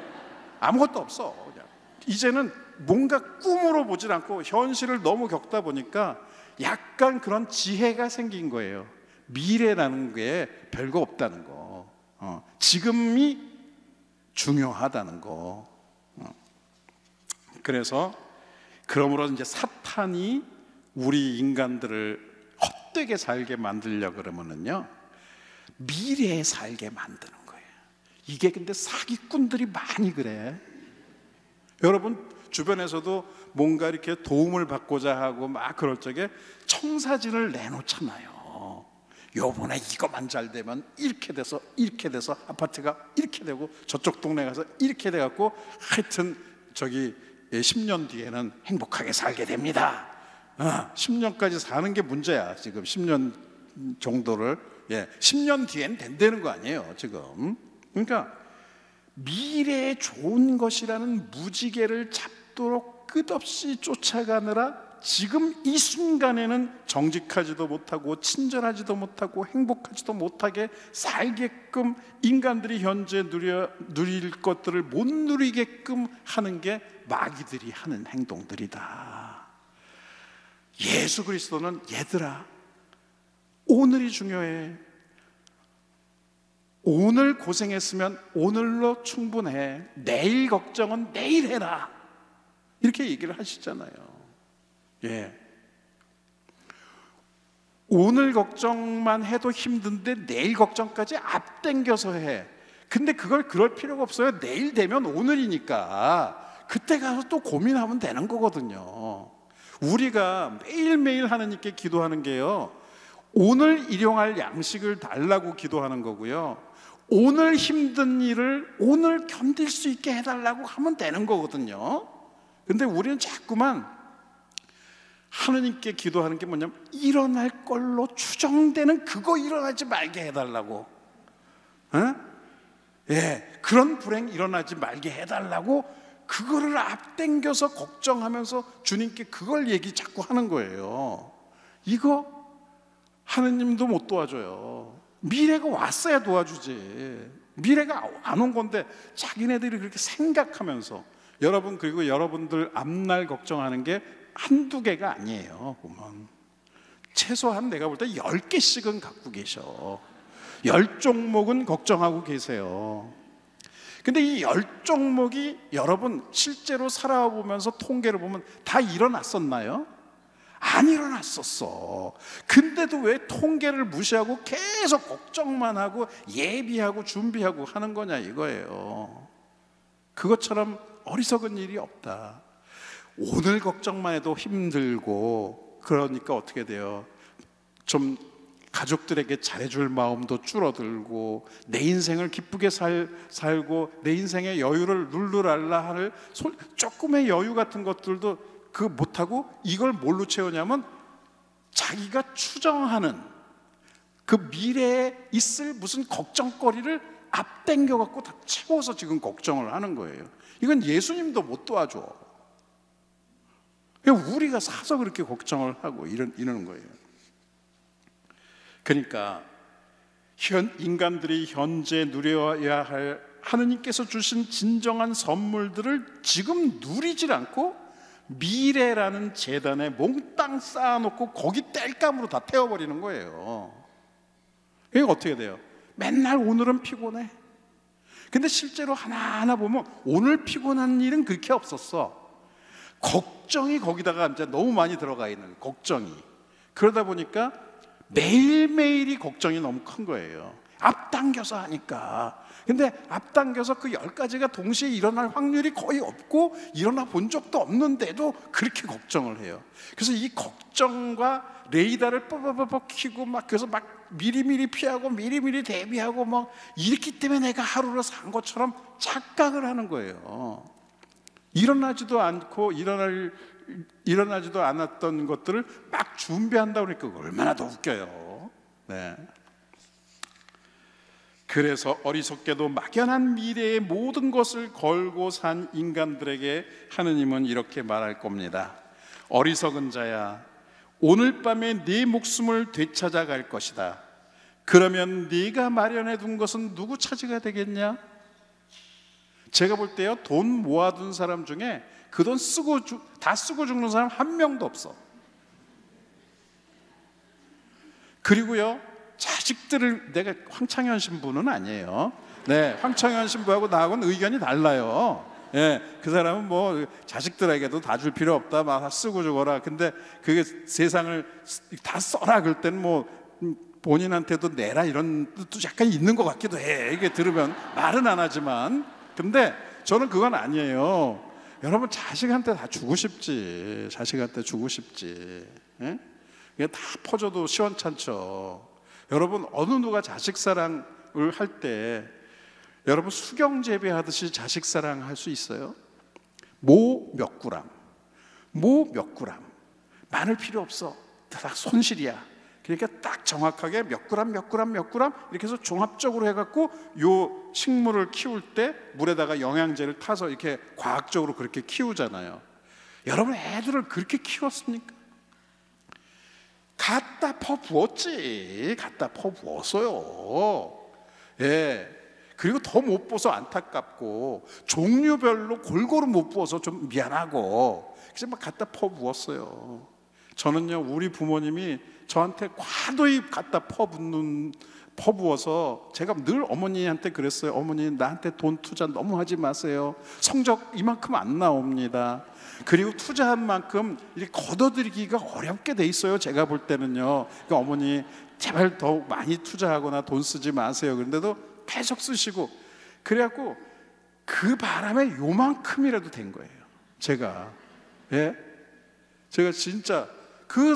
아무것도 없어. 그냥. 이제는 뭔가 꿈으로 보질 않고 현실을 너무 겪다 보니까 약간 그런 지혜가 생긴 거예요. 미래라는 게 별거 없다는 거. 지금이 중요하다는 거. 그래서 그러므로 이제 사탄이 우리 인간들을 헛되게 살게 만들려고 그러면은요, 미래에 살게 만드는 거예요. 이게 근데 사기꾼들이 많이 그래. 여러분 주변에서도 뭔가 이렇게 도움을 받고자 하고 막 그럴 적에 청사진을 내놓잖아요. 요번에 이거만 잘 되면 이렇게 돼서 아파트가 이렇게 되고 저쪽 동네 가서 이렇게 돼갖고 하여튼 저기 10년 뒤에는 행복하게 살게 됩니다. 10년까지 사는 게 문제야. 지금 10년 정도를 10년 뒤엔 된다는 거 아니에요 지금. 그러니까 미래에 좋은 것이라는 무지개를 잡도록 끝없이 쫓아가느라 지금 이 순간에는 정직하지도 못하고 친절하지도 못하고 행복하지도 못하게 살게끔 인간들이 현재 누릴 것들을 못 누리게끔 하는 게 마귀들이 하는 행동들이다. 예수 그리스도는 얘들아 오늘이 중요해. 오늘 고생했으면 오늘로 충분해. 내일 걱정은 내일 해라. 이렇게 얘기를 하시잖아요. 오늘 걱정만 해도 힘든데 내일 걱정까지 앞당겨서 해. 근데 그럴 필요가 없어요. 내일 되면 오늘이니까 그때 가서 또 고민하면 되는 거거든요. 우리가 매일매일 하나님께 기도하는 게요, 오늘 일용할 양식을 달라고 기도하는 거고요, 오늘 힘든 일을 오늘 견딜 수 있게 해달라고 하면 되는 거거든요. 근데 우리는 자꾸만 하느님께 기도하는 게 뭐냐면 일어날 걸로 추정되는 그거 일어나지 말게 해달라고, 그런 불행 일어나지 말게 해달라고 그거를 앞당겨서 걱정하면서 주님께 그걸 자꾸 하는 거예요. 이거 하느님도 못 도와줘요. 미래가 왔어야 도와주지. 미래가 안 온 건데 자기네들이 그렇게 생각하면서, 여러분 그리고 여러분들 앞날 걱정하는 게 한두 개가 아니에요. 보면 최소한 내가 볼 때 10개씩은 갖고 계셔. 10종목은 걱정하고 계세요. 근데 이 10종목이 여러분 실제로 살아보면서 통계를 보면 다 일어났었나요? 안 일어났었어. 근데도 왜 통계를 무시하고 계속 걱정만 하고 예비하고 준비하고 하는 거냐 이거예요. 그것처럼 어리석은 일이 없다. 오늘 걱정만 해도 힘들고, 그러니까 어떻게 돼요? 좀 가족들에게 잘해줄 마음도 줄어들고, 내 인생을 기쁘게 살고 내 인생의 여유를 누르랄라 하는 조금의 여유 같은 것들도 그 못하고, 이걸 뭘로 채우냐면 자기가 추정하는 그 미래에 있을 무슨 걱정거리를 앞당겨 갖고 다 채워서 지금 걱정을 하는 거예요. 이건 예수님도 못 도와줘. 우리가 사서 그렇게 걱정을 하고 이러는 거예요. 그러니까 인간들이 현재 누려야 할 하느님께서 주신 진정한 선물들을 지금 누리질 않고 미래라는 재단에 몽땅 쌓아놓고 거기 땔감으로 다 태워버리는 거예요. 이게 어떻게 돼요? 맨날 오늘은 피곤해. 근데 실제로 하나하나 보면 오늘 피곤한 일은 그렇게 없었어. 걱정이 거기다가 이제 너무 많이 들어가 있는 걱정이. 그러다 보니까 매일매일이 걱정이 너무 큰 거예요. 앞당겨서 하니까. 근데 앞당겨서 그 10가지가 동시에 일어날 확률이 거의 없고 일어나 본 적도 없는데도 그렇게 걱정을 해요. 그래서 이 걱정과 레이더를 뻑뻑뻑 켜고 막, 그래서 막 미리미리 피하고 미리미리 대비하고 막 이렇기 때문에 내가 하루를 산 것처럼 착각을 하는 거예요. 일어나지도 않고 일어나지도 않았던 것들을 막 준비한다고 그러니까 얼마나 더 웃겨요. 그래서 어리석게도 막연한 미래의 모든 것을 걸고 산 인간들에게 하느님은 이렇게 말할 겁니다. 어리석은 자야, 오늘 밤에 네 목숨을 되찾아갈 것이다. 그러면 네가 마련해 둔 것은 누구 차지가 되겠냐? 제가 볼 때요, 돈 모아둔 사람 중에 그 돈 다 쓰고 죽는 사람 한 명도 없어. 그리고요, 자식들을, 내가 황창현 신부는 아니에요. 황창현 신부하고 나하고는 의견이 달라요. 그 사람은 뭐 자식들에게도 다 줄 필요 없다, 막 쓰고 죽어라. 근데 그게 세상을 다 써라 그럴 때는 뭐 본인한테도 내라 이런 뜻도 약간 있는 것 같기도 해. 이게 들으면 말은 안 하지만. 근데 저는 그건 아니에요. 여러분 자식한테 다 주고 싶지. 자식한테 주고 싶지. 예? 이게 다 퍼줘도 시원찮죠. 여러분 어느 누가 자식 사랑을 할 때 여러분 수경 재배하듯이 자식 사랑 할 수 있어요? 모 몇 그램, 모 몇 그램, 많을 필요 없어. 딱 손실이야. 그러니까 딱 정확하게 몇 그램, 몇 그램, 몇 그램 이렇게 해서 종합적으로 해갖고 요 식물을 키울 때 물에다가 영양제를 타서 이렇게 과학적으로 그렇게 키우잖아요. 여러분 애들을 그렇게 키웠습니까? 갖다 퍼부었지. 갖다 퍼부었어요. 예. 그리고 더 못 부어서 안타깝고 종류별로 골고루 못 부어서 좀 미안하고 그래서 막 갖다 퍼부었어요. 저는요 우리 부모님이 저한테 과도히 갖다 퍼부어서 제가 늘 어머니한테 그랬어요. 어머니 나한테 돈 투자 너무 하지 마세요. 성적 이만큼 안 나옵니다. 그리고 투자한 만큼 이렇게 걷어들이기가 어렵게 돼 있어요. 제가 볼 때는요. 그러니까 어머니 제발 더 많이 투자하거나 돈 쓰지 마세요. 그런데도 계속 쓰시고 그래갖고 그 바람에 요만큼이라도 된 거예요. 제가 진짜 그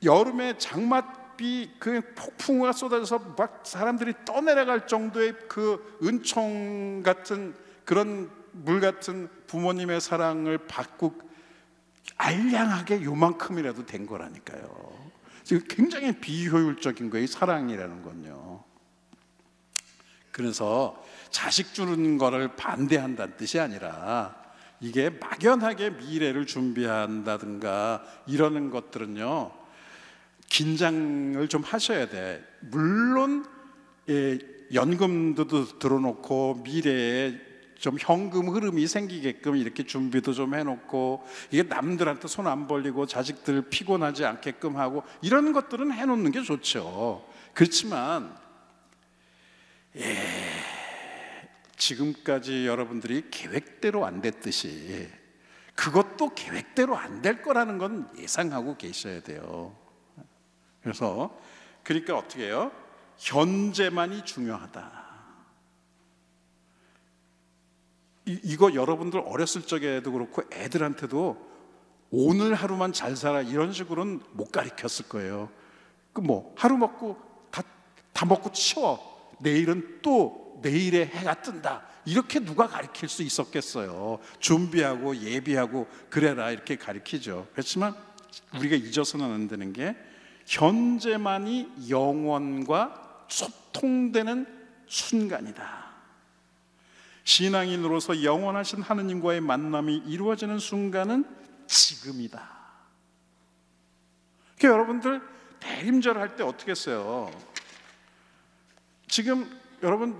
여름에 장맛비 그 폭풍우가 쏟아져서 막 사람들이 떠내려갈 정도의 그 은총 같은 그런 물 같은 부모님의 사랑을 받고 알량하게 요만큼이라도 된 거라니까요. 지금 굉장히 비효율적인 거예요, 사랑이라는 건요. 그래서 자식 주는 거를 반대한다는 뜻이 아니라 이게 막연하게 미래를 준비한다든가 이러는 것들은요 긴장을 좀 하셔야 돼. 물론 연금도 들어놓고 미래에 좀 현금 흐름이 생기게끔 이렇게 준비도 좀 해놓고 이게 남들한테 손 안 벌리고 자식들 피곤하지 않게끔 하고 이런 것들은 해놓는 게 좋죠. 그렇지만 지금까지 여러분들이 계획대로 안 됐듯이 그것도 계획대로 안 될 거라는 건 예상하고 계셔야 돼요. 그래서 그러니까 어떻게 해요? 현재만이 중요하다. 이거 여러분들 어렸을 적에도 그렇고 애들한테도 오늘 하루만 잘 살아 이런 식으로는 못 가르쳤을 거예요. 그 뭐 하루 먹고 다 먹고 치워. 내일은 또 내일의 해가 뜬다. 이렇게 누가 가르칠 수 있었겠어요. 준비하고 예비하고 그래라 이렇게 가르치죠. 그렇지만 우리가 잊어서는 안 되는 게 현재만이 영원과 소통되는 순간이다. 신앙인으로서 영원하신 하느님과의 만남이 이루어지는 순간은 지금이다. 그러니까 여러분들 대림절 할 때 어떻게 했어요? 지금 여러분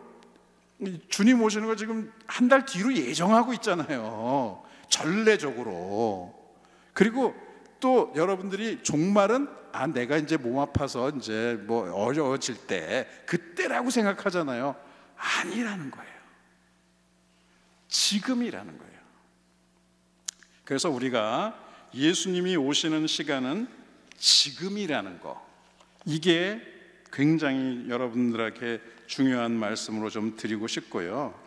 주님 오시는 거 지금 한 달 뒤로 예정하고 있잖아요. 전례적으로. 그리고 또 여러분들이 종말은 내가 이제 몸 아파서 이제 뭐 어려워질 때 그때라고 생각하잖아요. 아니라는 거예요. 지금이라는 거예요. 그래서 우리가 예수님이 오시는 시간은 지금이라는 거, 이게 굉장히 여러분들에게 중요한 말씀으로 좀 드리고 싶고요.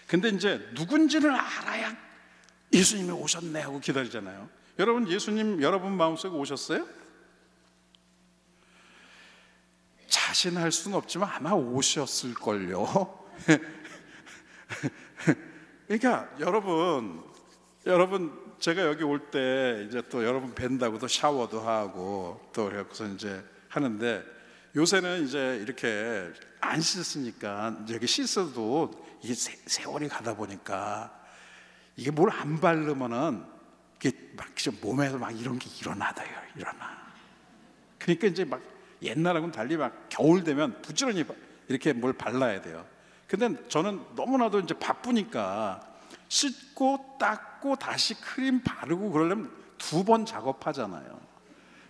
근데 이제 누군지를 알아야 예수님이 오셨네 하고 기다리잖아요. 여러분 예수님 여러분 마음속에 오셨어요? 자신할 수는 없지만 아마 오셨을걸요. 그러니까 여러분 제가 여기 올 때 이제 또 여러분 뵌다고도 샤워도 하고 또 그래서 이제 하는데 요새는 이제 이렇게 안 씻으니까 여기 씻어도 이게 세월이 가다 보니까 이게 뭘 안 바르면은 이게 막 몸에서 막 이런 게 일어나. 그러니까 이제 막 옛날하고는 달리 막 겨울 되면 부지런히 이렇게 뭘 발라야 돼요. 근데 저는 너무나도 이제 바쁘니까 씻고 닦고 다시 크림 바르고 그러려면 2번 작업하잖아요.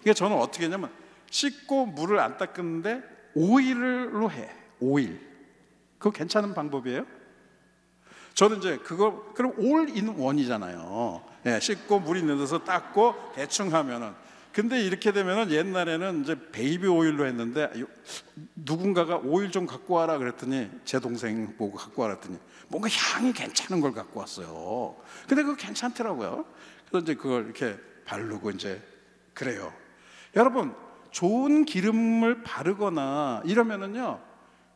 그러니까 저는 어떻게 했냐면 씻고 물을 안 닦는데 오일로 해. 오일. 그거 괜찮은 방법이에요? 저는 이제 그거 그럼 올 인 원이잖아요. 씻고 물 있는 데서 닦고 대충 하면은. 근데 이렇게 되면은 옛날에는 이제 베이비 오일로 했는데 누군가가 오일 좀 갖고 와라 그랬더니 제 동생 보고 갖고 와라 했더니 뭔가 향이 괜찮은 걸 갖고 왔어요. 근데 그거 괜찮더라고요. 그래서 이제 그걸 이렇게 바르고 이제 그래요. 여러분, 좋은 기름을 바르거나 이러면은요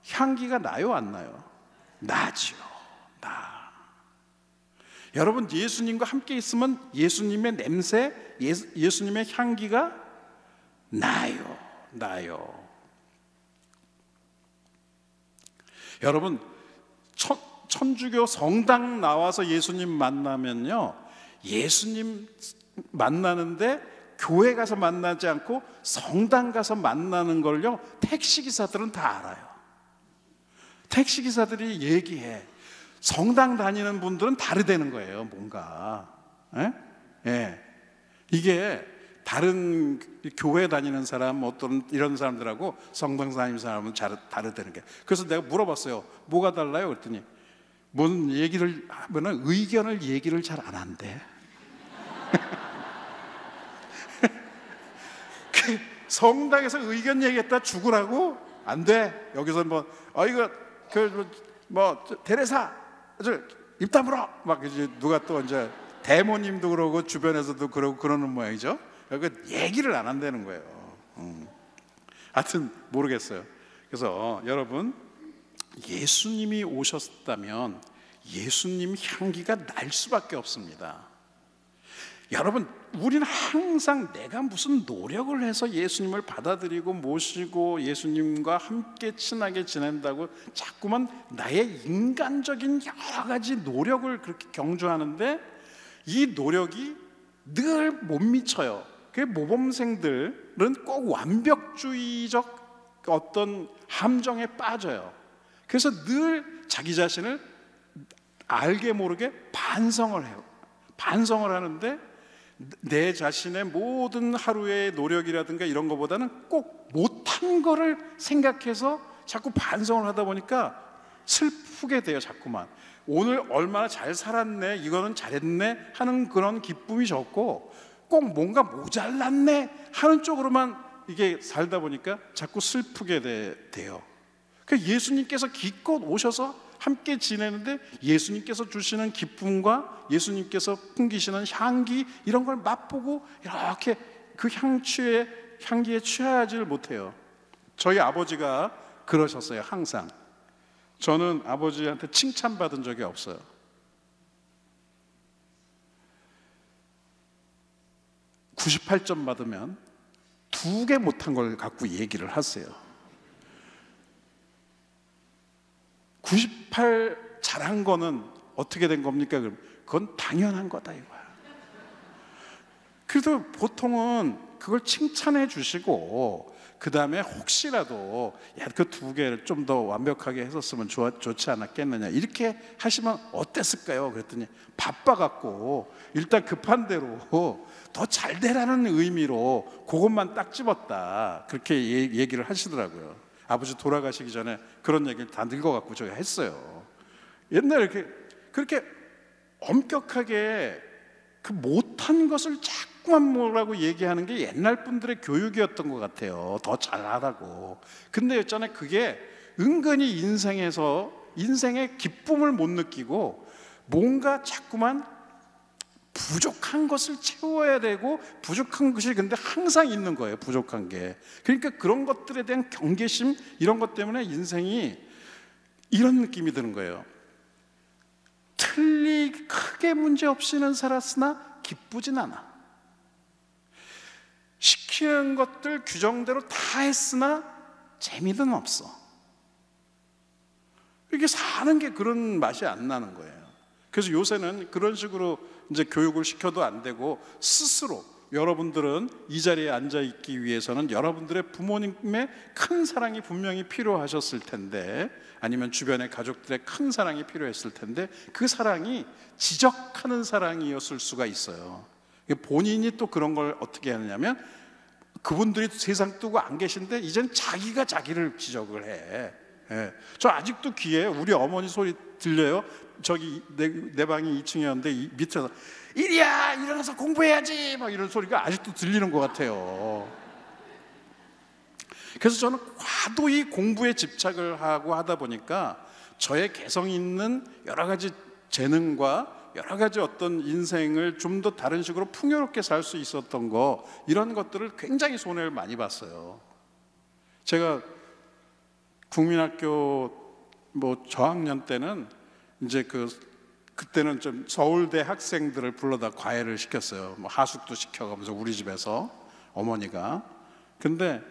향기가 나요, 안 나요? 나지요. 나. 여러분, 예수님과 함께 있으면 예수님의 냄새, 예수님의 향기가 나요. 여러분, 천주교 성당 나와서 예수님 만나면요, 예수님 만나는데 교회 가서 만나지 않고 성당 가서 만나는 걸요 택시기사들은 다 알아요. 택시기사들이 얘기해. 성당 다니는 분들은 다르다는 거예요, 뭔가. 예. 이게 다른 교회 다니는 사람, 어떤 이런 사람들하고 성당 다니는 사람은 다르다는 게. 그래서 내가 물어봤어요. 뭐가 달라요? 그랬더니 뭔 얘기를 하면은 의견을 얘기를 잘 안 한대. 성당에서 의견 얘기했다 죽으라고? 안 돼. 여기서 이거 테레사 입 다물어 막 이제 누가 또 이제 대모님도 그러고 주변에서도 그러고 그러는 모양이죠. 그 얘기를 안 한다는 거예요. 하여튼 모르겠어요. 그래서 여러분, 예수님이 오셨다면 예수님 향기가 날 수밖에 없습니다. 여러분, 우리는 항상 내가 무슨 노력을 해서 예수님을 받아들이고 모시고 예수님과 함께 친하게 지낸다고 자꾸만 나의 인간적인 여러 가지 노력을 그렇게 경주하는데 이 노력이 늘 못 미쳐요. 그 모범생들은 꼭 완벽주의적 어떤 함정에 빠져요. 그래서 늘 자기 자신을 알게 모르게 반성을 해요. 반성을 하는데 내 자신의 모든 하루의 노력이라든가 이런 것보다는 꼭 못한 거를 생각해서 자꾸 반성을 하다 보니까 슬프게 돼요. 자꾸만 오늘 얼마나 잘 살았네, 이거는 잘했네 하는 그런 기쁨이 적고 꼭 뭔가 모자랐네 하는 쪽으로만 이게 살다 보니까 자꾸 슬프게 돼요. 그러니까 예수님께서 기껏 오셔서 함께 지내는데 예수님께서 주시는 기쁨과 예수님께서 풍기시는 향기 이런 걸 맛보고 이렇게 그 향기에 취하지를 못해요. 저희 아버지가 그러셨어요. 항상. 저는 아버지한테 칭찬받은 적이 없어요. 98점 받으면 2개 못한 걸 갖고 얘기를 하세요. 98 잘한 거는 어떻게 된 겁니까? 그건 당연한 거다 이거야. 그래도 보통은 그걸 칭찬해 주시고 그 다음에 혹시라도 그 2개를 좀 더 완벽하게 했었으면 좋지 않았겠느냐 이렇게 하시면 어땠을까요? 그랬더니 바빠갖고 일단 급한 대로 더 잘 되라는 의미로 그것만 딱 집었다 그렇게 얘기를 하시더라고요. 아버지 돌아가시기 전에 그런 얘기를 다 늙어갖고 제가 했어요. 옛날에 그렇게 엄격하게 그 못한 것을 자꾸만 뭐라고 얘기하는 게 옛날 분들의 교육이었던 것 같아요. 더 잘하라고. 근데 있잖아요, 그게 은근히 인생의 기쁨을 못 느끼고 뭔가 자꾸만 부족한 것을 채워야 되고 부족한 것이 근데 항상 있는 거예요. 부족한 게. 그러니까 그런 것들에 대한 경계심 이런 것 때문에 인생이 이런 느낌이 드는 거예요. 크게 문제 없이는 살았으나 기쁘진 않아. 시키는 것들 규정대로 다 했으나 재미는 없어. 이렇게 사는 게 그런 맛이 안 나는 거예요. 그래서 요새는 그런 식으로 이제 교육을 시켜도 안 되고 스스로 여러분들은 이 자리에 앉아 있기 위해서는 여러분들의 부모님의 큰 사랑이 분명히 필요하셨을 텐데 아니면 주변의 가족들의 큰 사랑이 필요했을 텐데 그 사랑이 지적하는 사랑이었을 수가 있어요. 본인이 또 그런 걸 어떻게 하느냐면 그분들이 세상 뜨고 안 계신데 이젠 자기가 자기를 지적을 해. 예. 저 아직도 귀에 우리 어머니 소리 들려요. 저기 내 방이 2층이었는데 밑에서 이리야 일어나서 공부해야지 막 이런 소리가 아직도 들리는 것 같아요. 그래서 저는 과도히 공부에 집착을 하고 하다 보니까 저의 개성 있는 여러 가지 재능과 여러 가지 어떤 인생을 좀 더 다른 식으로 풍요롭게 살 수 있었던 거, 이런 것들을 굉장히 손해를 많이 봤어요. 제가 국민학교 저학년 때는 이제 그때는 좀 서울대 학생들을 불러다 과외를 시켰어요. 하숙도 시켜가면서 우리 집에서 어머니가. 근데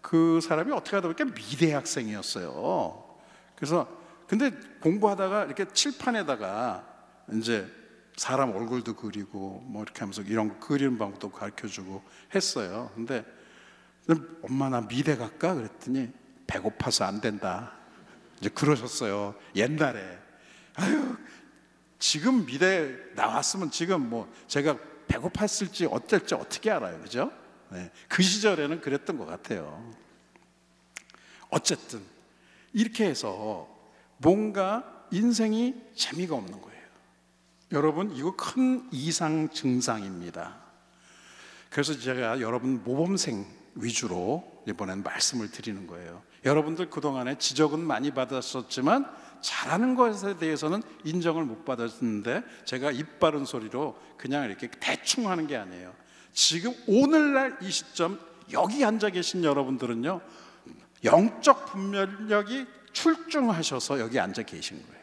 그 사람이 어떻게 하다 보니까 미대 학생이었어요. 그래서 근데 공부하다가 이렇게 칠판에다가 이제 사람 얼굴도 그리고 이렇게 하면서 이런 거 그리는 방법도 가르쳐주고 했어요. 근데 엄마 나 미대 갈까? 그랬더니 배고파서 안 된다 이제 그러셨어요. 옛날에. 아유, 지금 미대 나왔으면 지금 제가 배고팠을지 어쩔지 어떻게 알아요, 그죠? 네, 그 시절에는 그랬던 것 같아요. 어쨌든 이렇게 해서 뭔가 인생이 재미가 없는 거예요. 여러분, 이거 큰 이상 증상입니다. 그래서 제가 여러분 모범생 위주로 이번엔 말씀을 드리는 거예요. 여러분들 그동안에 지적은 많이 받았었지만 잘하는 것에 대해서는 인정을 못 받았는데 제가 입 바른 소리로 그냥 이렇게 대충 하는 게 아니에요. 지금 오늘날 이 시점 여기 앉아 계신 여러분들은요, 영적 분별력이 출중하셔서 여기 앉아 계신 거예요.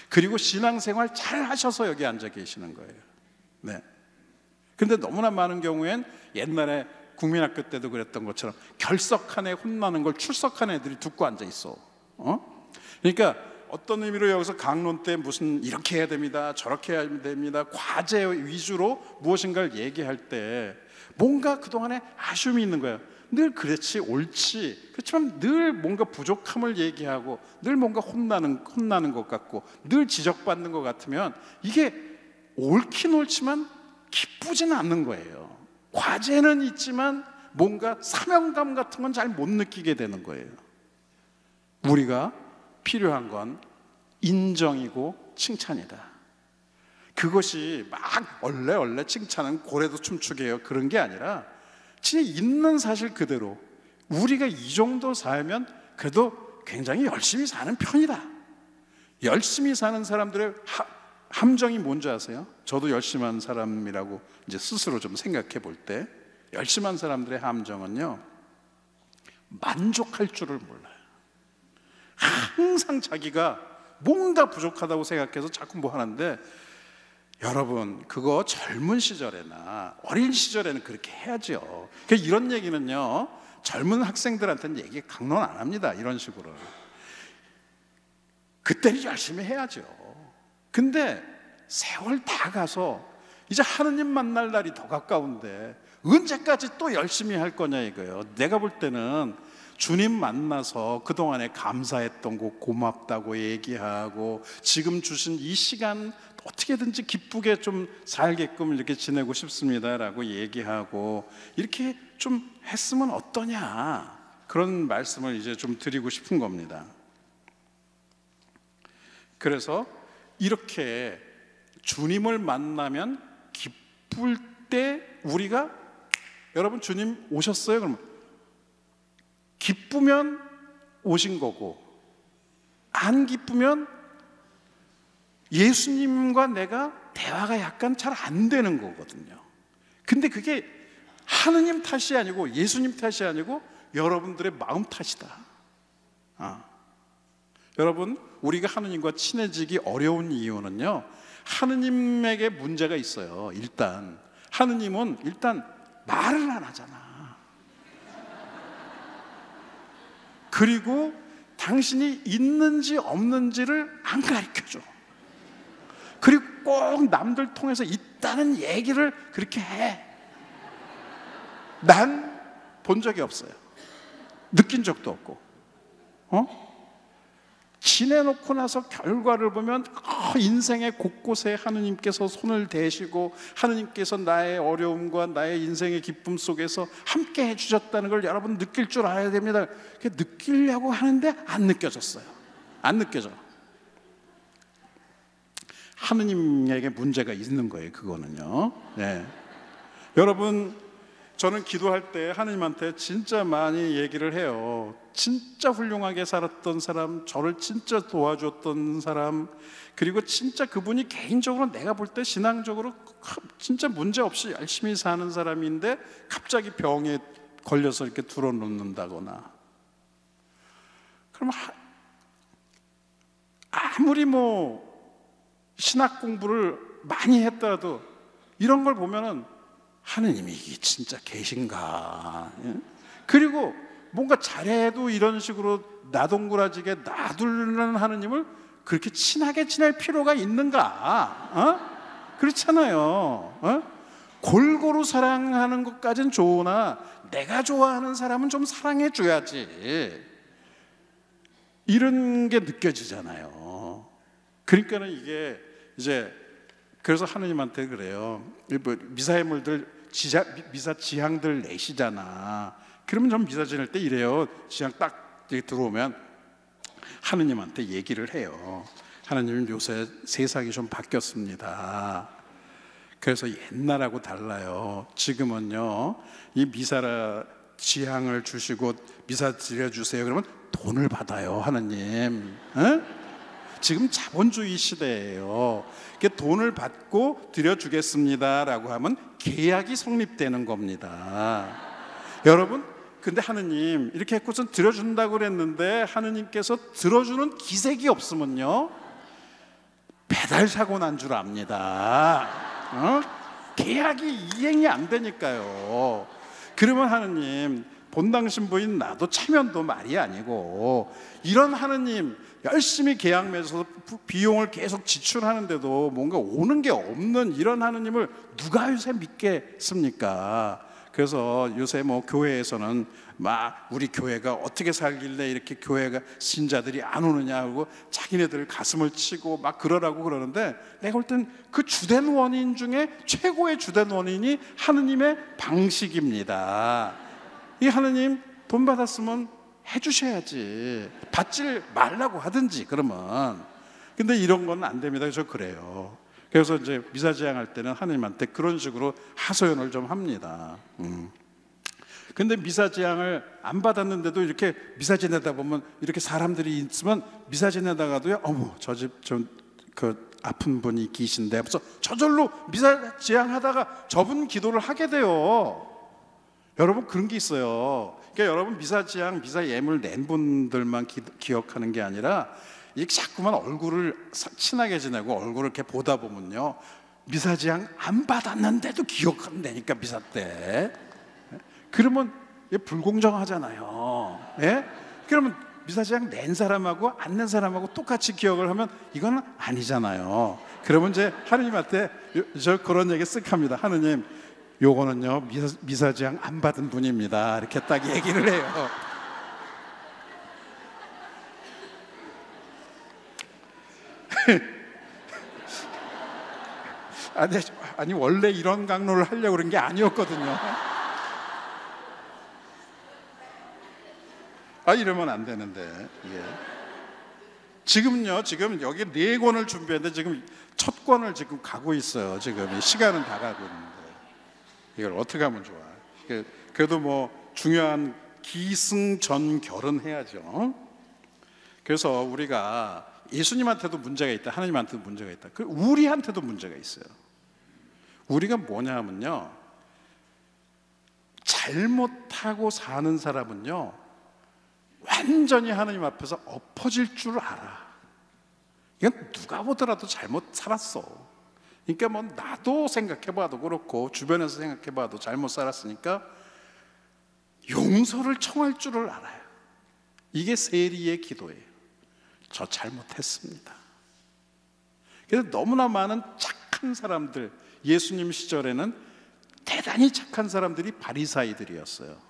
그리고 신앙생활 잘 하셔서 여기 앉아 계시는 거예요. 네. 근데 너무나 많은 경우엔 옛날에 국민학교 때도 그랬던 것처럼 결석한 애 혼나는 걸 출석한 애들이 듣고 앉아 있어. 그러니까 어떤 의미로 여기서 강론 때 무슨 이렇게 해야 됩니다, 저렇게 해야 됩니다, 과제 위주로 무엇인가를 얘기할 때 뭔가 그동안에 아쉬움이 있는 거예요. 늘 그렇지, 옳지. 그렇지만 늘 뭔가 부족함을 얘기하고 늘 뭔가 혼나는 것 같고 늘 지적받는 것 같으면 이게 옳긴 옳지만 기쁘지는 않는 거예요. 과제는 있지만 뭔가 사명감 같은 건 잘 못 느끼게 되는 거예요. 우리가 필요한 건 인정이고 칭찬이다. 그것이 막 얼레 칭찬은 고래도 춤추게 해요, 그런 게 아니라 진짜 있는 사실 그대로 우리가 이 정도 살면 그래도 굉장히 열심히 사는 편이다. 열심히 사는 사람들의 함정이 뭔지 아세요? 저도 열심히 한 사람이라고 이제 스스로 좀 생각해 볼 때 열심히 한 사람들의 함정은요, 만족할 줄을 몰라요. 항상 자기가 뭔가 부족하다고 생각해서 자꾸 뭐 하는데, 여러분 그거 젊은 시절에나 어린 시절에는 그렇게 해야죠. 이런 얘기는요, 젊은 학생들한테는 얘기 강론 안 합니다. 이런 식으로 그때는 열심히 해야죠. 근데 세월 다 가서 이제 하느님 만날 날이 더 가까운데 언제까지 또 열심히 할 거냐 이거예요. 내가 볼 때는 주님 만나서 그동안에 감사했던 거 고맙다고 얘기하고 지금 주신 이 시간 어떻게든지 기쁘게 좀 살게끔 이렇게 지내고 싶습니다라고 얘기하고 이렇게 좀 했으면 어떠냐, 그런 말씀을 이제 좀 드리고 싶은 겁니다. 그래서 이렇게 주님을 만나면 기쁠 때 우리가, 여러분 주님 오셨어요? 그러면 기쁘면 오신 거고, 안 기쁘면 예수님과 내가 대화가 약간 잘 안 되는 거거든요. 근데 그게 하느님 탓이 아니고 예수님 탓이 아니고 여러분들의 마음 탓이다. 여러분, 우리가 하느님과 친해지기 어려운 이유는요, 하느님에게 문제가 있어요. 일단 하느님은 말을 안 하잖아. 그리고 당신이 있는지 없는지를 안 가르쳐줘. 그리고 꼭 남들 통해서 있다는 얘기를 그렇게 해. 난 본 적이 없어요. 느낀 적도 없고. 지내놓고 나서 결과를 보면 인생의 곳곳에 하느님께서 손을 대시고 하느님께서 나의 어려움과 나의 인생의 기쁨 속에서 함께 해주셨다는 걸 여러분 느낄 줄 알아야 됩니다. 느끼려고 하는데 안 느껴졌어요. 안 느껴져. 하느님에게 문제가 있는 거예요. 그거는요. 네. 여러분, 저는 기도할 때 하느님한테 진짜 많이 얘기를 해요. 진짜 훌륭하게 살았던 사람, 저를 진짜 도와줬던 사람, 그리고 진짜 그분이 개인적으로 내가 볼 때 신앙적으로 진짜 문제 없이 열심히 사는 사람인데 갑자기 병에 걸려서 이렇게 들어놓는다거나, 그럼 아무리 뭐 신학 공부를 많이 했더라도 이런 걸 보면은 하느님이 이게 진짜 계신가? 그리고 뭔가 잘해도 이런 식으로 나동그라지게 놔두는 하느님을 그렇게 친하게 지낼 필요가 있는가? 그렇잖아요. 골고루 사랑하는 것까진 좋으나 내가 좋아하는 사람은 좀 사랑해 줘야지, 이런 게 느껴지잖아요. 그러니까는 이게 이제, 그래서 하느님한테 그래요. 미사예물들, 미사 지향들 내시잖아. 그러면 좀 미사 지낼 때 이래요. 지향 딱 들어오면 하느님한테 얘기를 해요. 하느님, 요새 세상이 좀 바뀌었습니다. 그래서 옛날하고 달라요. 지금은요, 이 미사라 지향을 주시고 미사 드려주세요 그러면 돈을 받아요, 하느님. 지금 자본주의 시대예요. 돈을 받고 드려주겠습니다라고 하면 계약이 성립되는 겁니다. 여러분, 근데 하느님 이렇게 했고선 드려준다고 그랬는데 하느님께서 들어주는 기색이 없으면요, 배달 사고 난 줄 압니다. 계약이 이행이 안 되니까요. 그러면 하느님, 본당 신부인 나도 체면도 말이 아니고, 이런 하느님 열심히 계약 맺어서 비용을 계속 지출하는데도 뭔가 오는 게 없는 이런 하느님을 누가 요새 믿겠습니까? 그래서 요새 뭐 교회에서는 막 우리 교회가 어떻게 살길래 이렇게 교회가 신자들이 안 오느냐 하고 자기네들 가슴을 치고 막 그러라고 그러는데, 내가 볼 땐 그 주된 원인 중에 최고의 주된 원인이 하느님의 방식입니다. 이 하느님 돈 받았으면 해주셔야지, 받질 말라고 하든지 그러면. 근데 이런 건 안 됩니다. 그래서 그래요. 그래서 이제 미사지향할 때는 하느님한테 그런 식으로 하소연을 좀 합니다. 근데 미사지향을 안 받았는데도 이렇게 미사 지내다 보면 이렇게 사람들이 있으면 미사 지내다가도요, 어머 저 집 좀 그 아픈 분이 계신데, 그래서 저절로 미사지향하다가 저분 기도를 하게 돼요. 여러분, 그런 게 있어요. 그러니까 여러분, 미사지향, 미사 예물 낸 분들만 기억하는 게 아니라 이렇게 자꾸만 얼굴을 친하게 지내고 얼굴을 이렇게 보다 보면요, 미사지향 안 받았는데도 기억한다니까, 미사 때. 그러면 불공정하잖아요. 예? 그러면 미사지향 낸 사람하고 안 낸 사람하고 똑같이 기억을 하면 이건 아니잖아요. 그러면 이제 하느님한테 저 그런 얘기 쓱 합니다. 하느님, 요거는요 미사지향 안 받은 분입니다. 이렇게 딱 얘기를 해요. 아니 원래 이런 강론을 하려고 그런 게 아니었거든요. 이러면 안 되는데. 예. 지금 여기 4권을 준비했는데 지금 첫 권을 지금 가고 있어요. 지금 시간은 다 가고 있는데 이걸 어떻게 하면 좋아? 그래도 뭐 중요한 기승전결은 해야죠. 그래서 우리가 예수님한테도 문제가 있다, 하나님한테도 문제가 있다, 우리한테도 문제가 있어요. 우리가 뭐냐 하면요, 잘못하고 사는 사람은요 완전히 하나님 앞에서 엎어질 줄 알아. 이건 누가 보더라도 잘못 살았어. 그러니까 뭐 나도 생각해봐도 그렇고 주변에서 생각해봐도 잘못 살았으니까 용서를 청할 줄을 알아요. 이게 세리의 기도예요. 저 잘못했습니다. 그래서 너무나 많은 착한 사람들, 예수님 시절에는 대단히 착한 사람들이 바리사이들이었어요.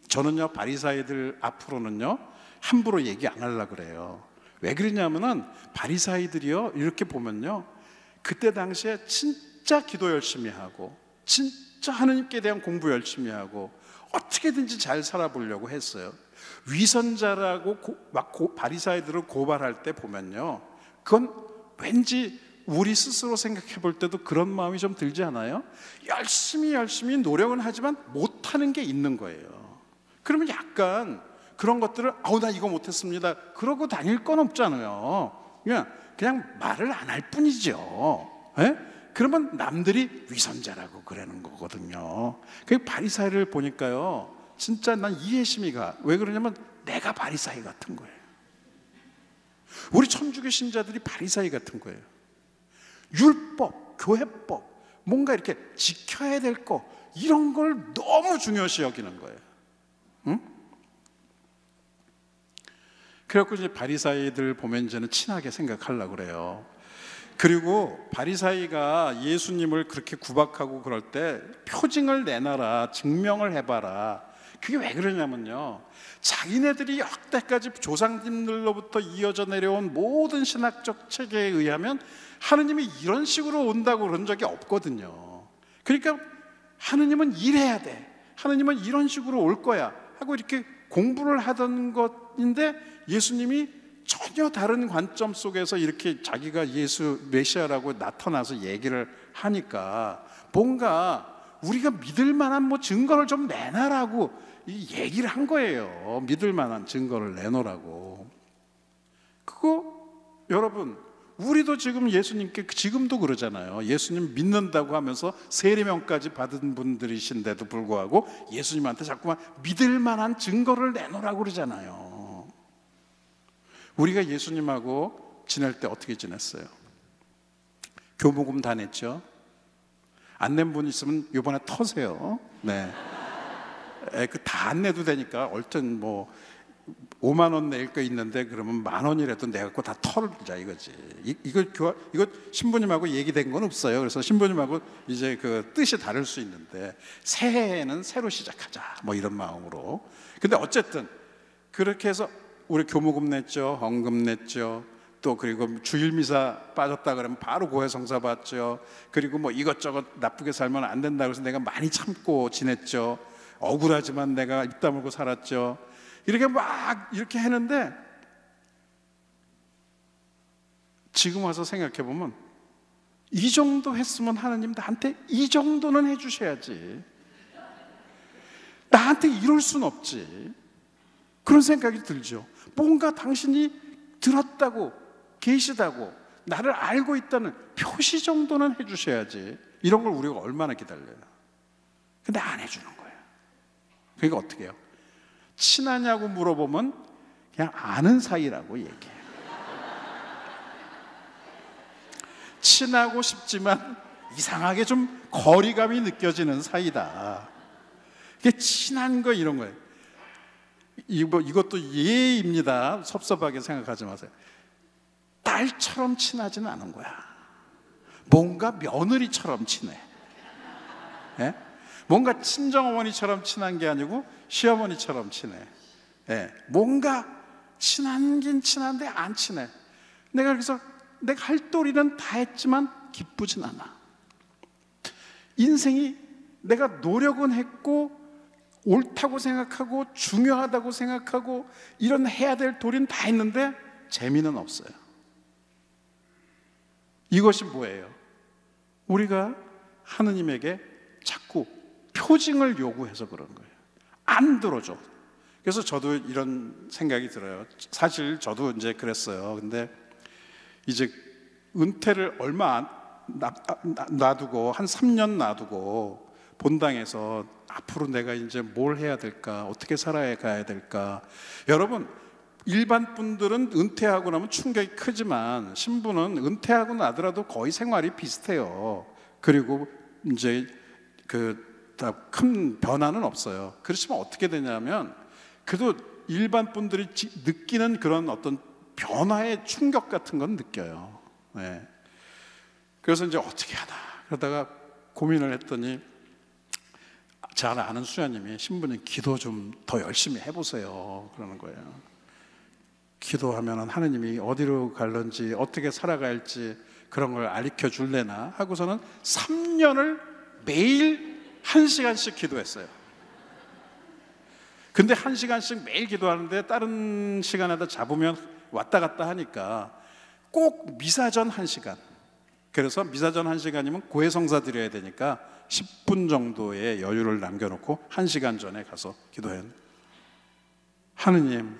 저는요 바리사이들 앞으로는요 함부로 얘기 안 하려고 그래요. 왜 그러냐면은 바리사이들이요 이렇게 보면요, 그때 당시에 진짜 기도 열심히 하고 진짜 하느님께 대한 공부 열심히 하고 어떻게든지 잘 살아보려고 했어요. 위선자라고 바리사이들을 고발할 때 보면요, 그건 왠지 우리 스스로 생각해 볼 때도 그런 마음이 좀 들지 않아요? 열심히 노력은 하지만 못하는 게 있는 거예요. 그러면 약간 그런 것들을 나 이거 못했습니다 그러고 다닐 건 없잖아요. 그냥 말을 안 할 뿐이죠. 예? 그러면 남들이 위선자라고 그러는 거거든요. 그 바리사이를 보니까요, 진짜 난 이해심이 가. 왜 그러냐면 내가 바리사이 같은 거예요. 우리 천주교 신자들이 바리사이 같은 거예요. 율법, 교회법, 뭔가 이렇게 지켜야 될 거, 이런 걸 너무 중요시 여기는 거예요. 응? 그래갖고 이제 바리사이들 보면 이제는 친하게 생각하려고 그래요. 그리고 바리사이가 예수님을 그렇게 구박하고 그럴 때 표징을 내놔라, 증명을 해봐라. 그게 왜 그러냐면요, 자기네들이 역대까지 조상님들로부터 이어져 내려온 모든 신학적 체계에 의하면 하느님이 이런 식으로 온다고 그런 적이 없거든요. 그러니까 하느님은 이래야 돼, 하느님은 이런 식으로 올 거야 하고 이렇게 공부를 하던 것인데, 예수님이 전혀 다른 관점 속에서 이렇게 자기가 예수 메시아라고 나타나서 얘기를 하니까 뭔가 우리가 믿을 만한 증거를 좀 내놔라고 이 얘기를 한 거예요. 믿을 만한 증거를 내놓으라고. 그거 여러분, 우리도 지금 예수님께 지금도 그러잖아요. 예수님 믿는다고 하면서 세례명까지 받은 분들이신데도 불구하고 예수님한테 자꾸만 믿을 만한 증거를 내놓으라고 그러잖아요. 우리가 예수님하고 지낼 때 어떻게 지냈어요? 교복음 다 냈죠? 안 낸 분 있으면 이번에 터세요. 네. 그 다 안 내도 되니까 얼른 5만 원 낼 거 있는데 그러면 10,000원이라도 내갖고 다 털자 이거지. 이거 신부님하고 얘기된 건 없어요. 그래서 신부님하고 이제 그 뜻이 다를 수 있는데 새해에는 새로 시작하자 이런 마음으로. 근데 어쨌든 그렇게 해서 우리 교무금 냈죠, 헌금 냈죠, 또 그리고 주일미사 빠졌다 그러면 바로 고해성사 받죠. 그리고 이것저것 나쁘게 살면 안 된다 그래서 내가 많이 참고 지냈죠. 억울하지만 내가 입 다물고 살았죠. 이렇게 이렇게 했는데 지금 와서 생각해 보면 이 정도 했으면 하나님 나한테 이 정도는 해주셔야지, 나한테 이럴 순 없지, 그런 생각이 들죠. 뭔가 당신이 들었다고, 계시다고, 나를 알고 있다는 표시 정도는 해주셔야지. 이런 걸 우리가 얼마나 기다려요. 근데 안 해주는 거예요. 그러니까 어떻게 해요? 친하냐고 물어보면 그냥 아는 사이라고 얘기해요. 친하고 싶지만 이상하게 좀 거리감이 느껴지는 사이다. 이게 친한 거 이런 거예요. 이것도 예입니다. 섭섭하게 생각하지 마세요. 딸처럼 친하지는 않은 거야. 뭔가 며느리처럼 친해. 예? 뭔가 친정어머니처럼 친한 게 아니고 시어머니처럼 친해. 예. 뭔가 친한긴 친한데 안 친해. 그래서 내가 할 도리는 다 했지만 기쁘진 않아. 인생이 내가 노력은 했고 옳다고 생각하고 중요하다고 생각하고 이런 해야 될 도리는 다 했는데 재미는 없어요. 이것이 뭐예요? 우리가 하느님에게 자꾸 표징을 요구해서 그런 거예요. 안 들어줘. 그래서 저도 이런 생각이 들어요. 사실 저도 이제 그랬어요. 근데 이제 은퇴를 얼마 놔두고 한 3년 놔두고 본당에서 앞으로 내가 이제 뭘 해야 될까, 어떻게 살아가야 될까. 여러분, 일반 분들은 은퇴하고 나면 충격이 크지만 신부는 은퇴하고 나더라도 거의 생활이 비슷해요. 그리고 이제 큰 변화는 없어요. 그렇지만 어떻게 되냐면 그래도 일반 분들이 느끼는 그런 어떤 변화의 충격 같은 건 느껴요. 네. 그래서 이제 어떻게 하나 그러다가 고민을 했더니 잘 아는 수녀님이 신부님 기도 좀 더 열심히 해보세요 그러는 거예요. 기도하면 하느님이 어디로 갈런지 어떻게 살아갈지 그런 걸 가르쳐 줄래나 하고서는 3년을 매일 1시간씩 기도했어요. 근데 1시간씩 매일 기도하는데 다른 시간에다 잡으면 왔다 갔다 하니까 꼭 미사 전 1시간, 그래서 미사전 1시간이면 고해성사 드려야 되니까 10분 정도의 여유를 남겨놓고 1시간 전에 가서 기도해요. 하느님,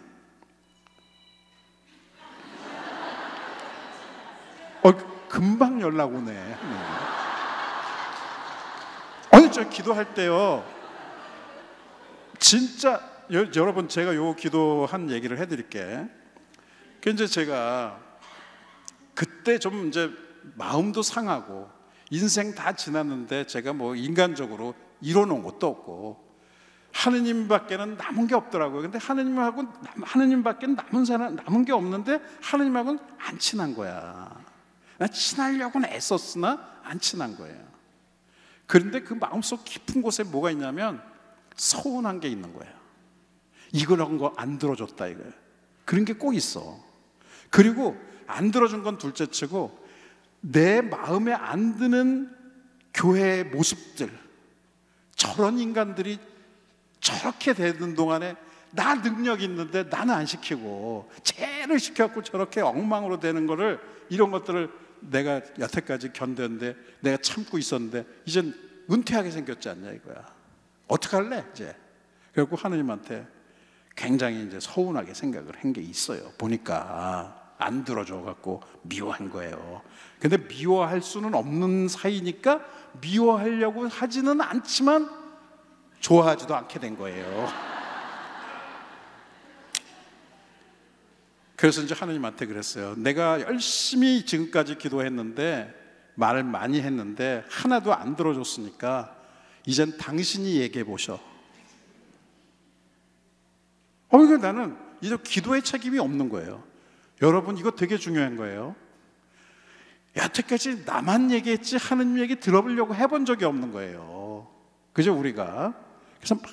금방 연락 오네. 아니, 저 기도할 때요, 진짜 여러분, 제가 요 기도한 얘기를 해드릴게. 그 이제 제가 그때 좀 이제 마음도 상하고 인생 다 지났는데 제가 뭐 인간적으로 이뤄놓은 것도 없고 하느님밖에는 남은 게 없더라고요. 근데 하느님밖에 남은 게 없는데 하느님하고는 안 친한 거야. 나 친하려고는 애썼으나 안 친한 거예요. 그런데 그 마음속 깊은 곳에 뭐가 있냐면 서운한 게 있는 거예요. 이런 거 안 들어줬다 이거예요. 그런 게 꼭 있어. 그리고 안 들어준 건 둘째치고 내 마음에 안 드는 교회의 모습들, 저런 인간들이 저렇게 되는 동안에 나 능력 있는데 나는 안 시키고 쟤를 시켜갖고 저렇게 엉망으로 되는 거를, 이런 것들을 내가 여태까지 견뎠는데 내가 참고 있었는데 이젠 은퇴하게 생겼지 않냐 이거야. 어떡할래 이제. 그래갖고 하느님한테 굉장히 이제 서운하게 생각을 한 게 있어요. 보니까 안 들어줘갖고 미워한 거예요. 근데 미워할 수는 없는 사이니까 미워하려고 하지는 않지만 좋아하지도 않게 된 거예요. 그래서 이제 하느님한테 그랬어요. 내가 열심히 지금까지 기도했는데, 말을 많이 했는데 하나도 안 들어줬으니까 이젠 당신이 얘기해 보셔. 그러니까 나는 이제 기도의 책임이 없는 거예요. 여러분, 이거 되게 중요한 거예요. 여태까지 나만 얘기했지 하느님 얘기 들어보려고 해본 적이 없는 거예요. 그죠, 우리가? 그래서 막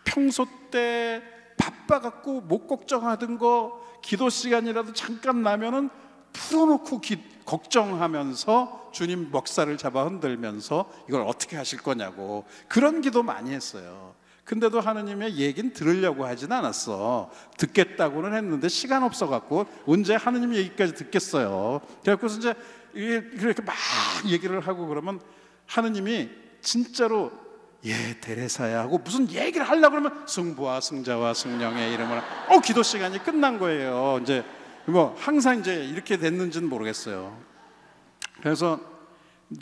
평소 때 바빠갖고 못 걱정하던 거 기도 시간이라도 잠깐 나면은 풀어놓고 걱정하면서 주님 멱살을 잡아 흔들면서 이걸 어떻게 하실 거냐고 그런 기도 많이 했어요. 근데도 하느님의 얘기는 들으려고 하진 않았어. 듣겠다고는 했는데 시간 없어갖고 언제 하느님 얘기까지 듣겠어요. 그래서 이제 이렇게 막 얘기를 하고 그러면 하느님이 진짜로 테레사야 하고 무슨 얘기를 하려고 그러면 성부와 성자와 성령의 이름으로 기도 시간이 끝난 거예요. 이제 뭐 항상 이제 이렇게 됐는지는 모르겠어요. 그래서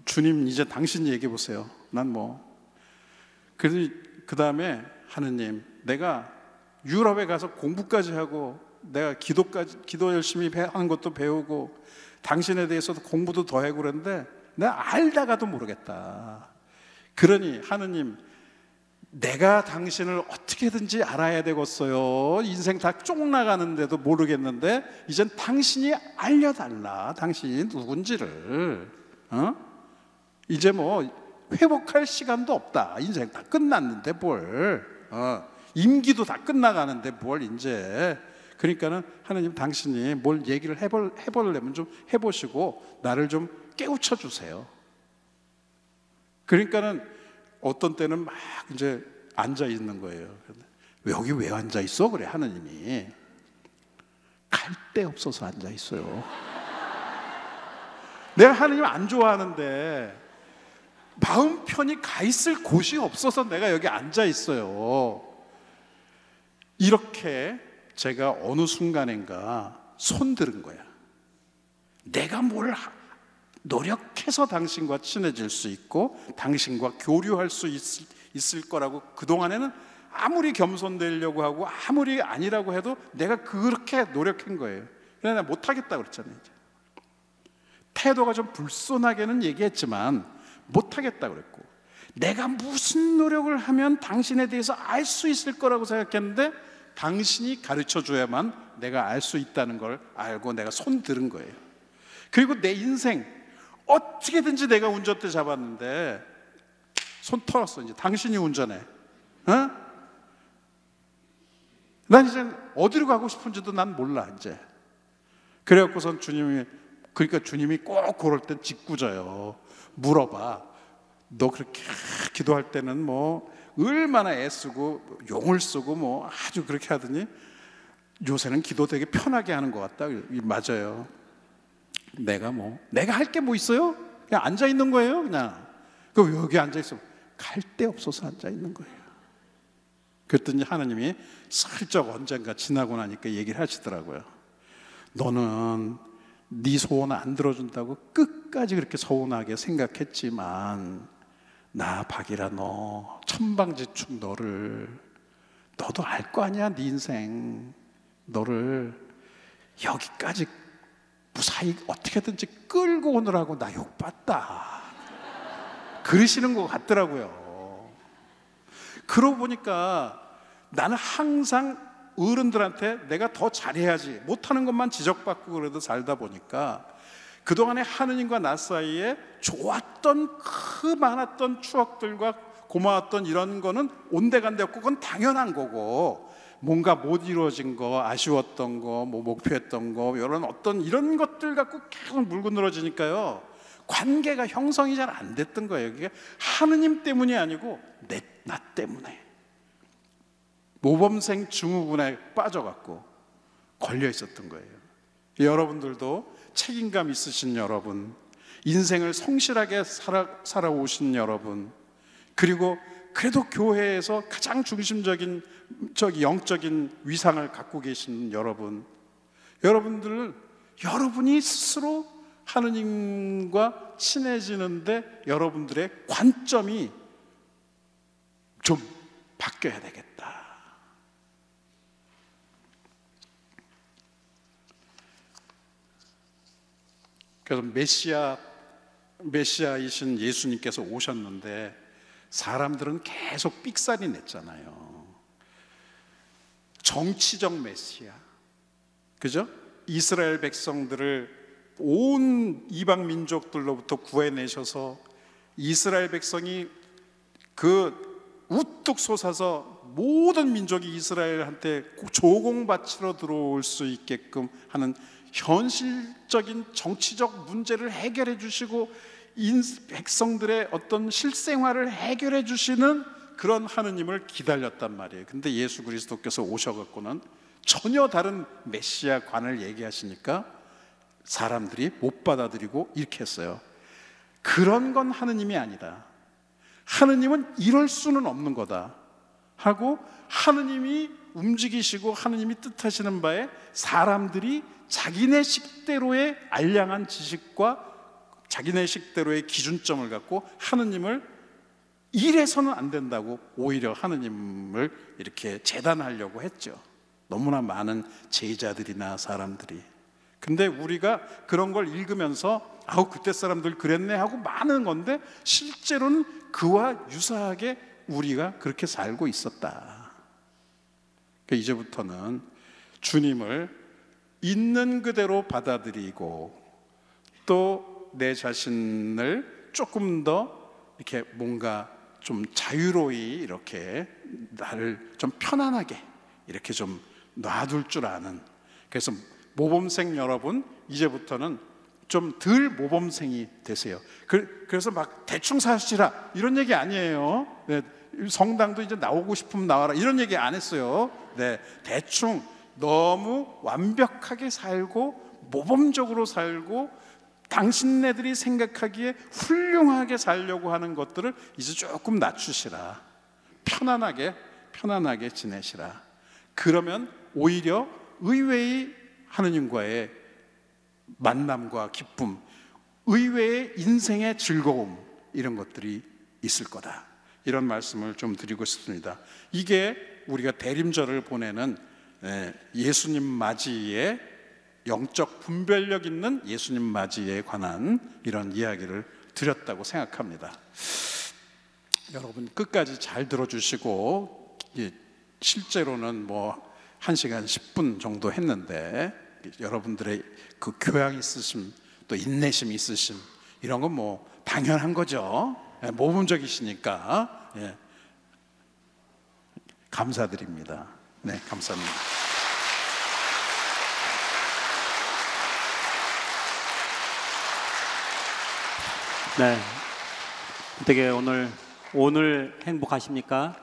주님, 이제 당신 얘기해 보세요. 난 뭐. 그래서 그 다음에 하느님, 내가 유럽에 가서 공부까지 하고 내가 기도 열심히 하는 것도 배우고 당신에 대해서도 공부도 더 하고 그랬는데 내가 알다가도 모르겠다. 그러니 하느님, 내가 당신을 어떻게든지 알아야 되겠어요. 인생 다 쫑나가는데도 모르겠는데 이젠 당신이 알려달라. 당신이 누군지를. 이제 뭐 회복할 시간도 없다. 인생 다 끝났는데 뭘. 임기도 다 끝나가는데 뭘 이제. 그러니까는 하느님, 당신이 뭘 얘기를 해보려면 좀 해보시고 나를 좀 깨우쳐 주세요. 그러니까는 어떤 때는 막 이제 앉아 있는 거예요. 여기 왜 앉아 있어? 그래, 하느님이. 갈 데 없어서 앉아 있어요. 내가 하느님 안 좋아하는데 마음 편히 가 있을 곳이 없어서 내가 여기 앉아 있어요. 이렇게 제가 어느 순간인가 손들은 거야. 내가 뭘 노력해서 당신과 친해질 수 있고 당신과 교류할 수 있을 거라고 그동안에는 아무리 겸손되려고 하고 아무리 아니라고 해도 내가 그렇게 노력한 거예요. 그래서 내가 못하겠다고 그랬잖아요. 이제. 태도가 좀 불손하게는 얘기했지만 못하겠다고 그랬고, 내가 무슨 노력을 하면 당신에 대해서 알 수 있을 거라고 생각했는데 당신이 가르쳐줘야만 내가 알 수 있다는 걸 알고 내가 손 들은 거예요. 그리고 내 인생 어떻게든지 내가 운전대 잡았는데 손 털었어. 이제 당신이 운전해. 난 이제 어디로 가고 싶은지도 난 몰라 이제. 그래갖고선 주님이 꼭 그럴 땐 짓궂어요. 물어봐. 너 그렇게 기도할 때는 뭐 얼마나 애쓰고 용을 쓰고 뭐 아주 그렇게 하더니 요새는 기도 되게 편하게 하는 것 같다. 맞아요. 내가 할 게 뭐 있어요? 그냥 앉아 있는 거예요. 그냥 그 여기 앉아 있어 갈 데 없어서 앉아 있는 거예요. 그랬더니 하나님이 슬쩍 언젠가 지나고 나니까 얘기를 하시더라고요. 너는 네 소원 안 들어준다고 끝까지 그렇게 서운하게 생각했지만 나 박이라 너 천방지축 너도 알 거 아니야. 네 인생 너를 여기까지 무사히 어떻게든지 끌고 오느라고 나 욕봤다 그러시는 것 같더라고요. 그러고 보니까 나는 항상 어른들한테 내가 더 잘해야지, 못하는 것만 지적받고 그래도 살다 보니까 그동안에 하느님과 나 사이에 좋았던 많았던 추억들과 고마웠던 이런 거는 온데간데 없고 그건 당연한 거고, 뭔가 못 이루어진 거, 아쉬웠던 거, 목표했던 거, 이런 것들 갖고 계속 물고 늘어지니까요, 관계가 형성이 잘 안 됐던 거예요. 그게 하느님 때문이 아니고 나 때문에 모범생 증후군에 빠져갖고 걸려 있었던 거예요. 여러분들도 책임감 있으신 여러분, 인생을 성실하게 살아오신 여러분, 그리고 그래도 교회에서 가장 중심적인 영적인 위상을 갖고 계신 여러분이 스스로 하느님과 친해지는데 여러분들의 관점이 좀 바뀌어야 되겠다. 그래서 메시아이신 예수님께서 오셨는데 사람들은 계속 삑살이 냈잖아요. 정치적 메시아, 그죠? 이스라엘 백성들을 온 이방 민족들로부터 구해내셔서 이스라엘 백성이 우뚝 솟아서 모든 민족이 이스라엘한테 조공바치러 들어올 수 있게끔 하는 현실적인 정치적 문제를 해결해 주시고 백성들의 어떤 실생활을 해결해 주시는 그런 하느님을 기다렸단 말이에요. 근데 예수 그리스도께서 오셔갖고는 전혀 다른 메시아관을 얘기하시니까 사람들이 못 받아들이고 이렇게 했어요. 그런 건 하느님이 아니다. 하느님은 이럴 수는 없는 거다 하고, 하느님이 움직이시고 하느님이 뜻하시는 바에 사람들이 자기네 식대로의 알량한 지식과 자기네 식대로의 기준점을 갖고 하느님을 이래서는 안 된다고 오히려 하느님을 이렇게 재단하려고 했죠. 너무나 많은 제자들이나 사람들이. 근데 우리가 그런 걸 읽으면서 그때 사람들 그랬네 하고 많은 건데, 실제로는 그와 유사하게 우리가 그렇게 살고 있었다. 그러니까 이제부터는 주님을 있는 그대로 받아들이고, 또 내 자신을 조금 더 이렇게 뭔가 좀 자유로이 이렇게 나를 좀 편안하게 이렇게 좀 놔둘 줄 아는, 그래서 모범생 여러분, 이제부터는 좀 덜 모범생이 되세요. 그래서 막 대충 사시라 이런 얘기 아니에요. 네, 성당도 이제 나오고 싶으면 나와라 이런 얘기 안 했어요. 네, 대충 너무 완벽하게 살고 모범적으로 살고 당신네들이 생각하기에 훌륭하게 살려고 하는 것들을 이제 조금 낮추시라. 편안하게 지내시라. 그러면 오히려 의외의 하느님과의 만남과 기쁨, 의외의 인생의 즐거움, 이런 것들이 있을 거다. 이런 말씀을 좀 드리고 싶습니다. 이게 우리가 대림절을 보내는 예수님 맞이의 영적 분별력 있는 예수님 맞이에 관한 이런 이야기를 드렸다고 생각합니다. 여러분 끝까지 잘 들어주시고, 실제로는 1시간 10분 정도 했는데 여러분들의 그 교양 있으심, 또 인내심 있으심, 이런 건 당연한 거죠. 모범적이시니까. 감사드립니다. 네, 감사합니다. 네, 어떻게 오늘 행복하십니까?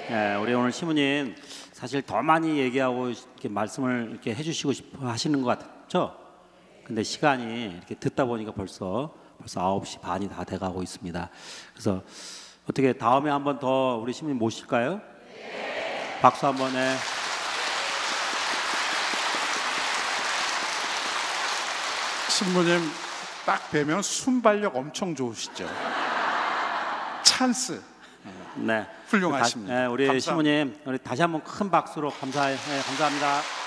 네, 우리 오늘 시부님 사실 더 많이 얘기하고 이렇게 말씀을 이렇게 해주시고 싶어 하시는 것 같죠? 근데 시간이 이렇게 듣다 보니까 벌써 9시 반이 다 돼가고 있습니다. 그래서 어떻게 다음에 한번 더 우리 신부님 모실까요? 네. 박수 한번 해. 신부님 딱 뵈면 순발력 엄청 좋으시죠? 찬스. 네. 훌륭하십니다. 우리 감사합니다. 신부님 우리 다시 한번 큰 박수로 감사합니다.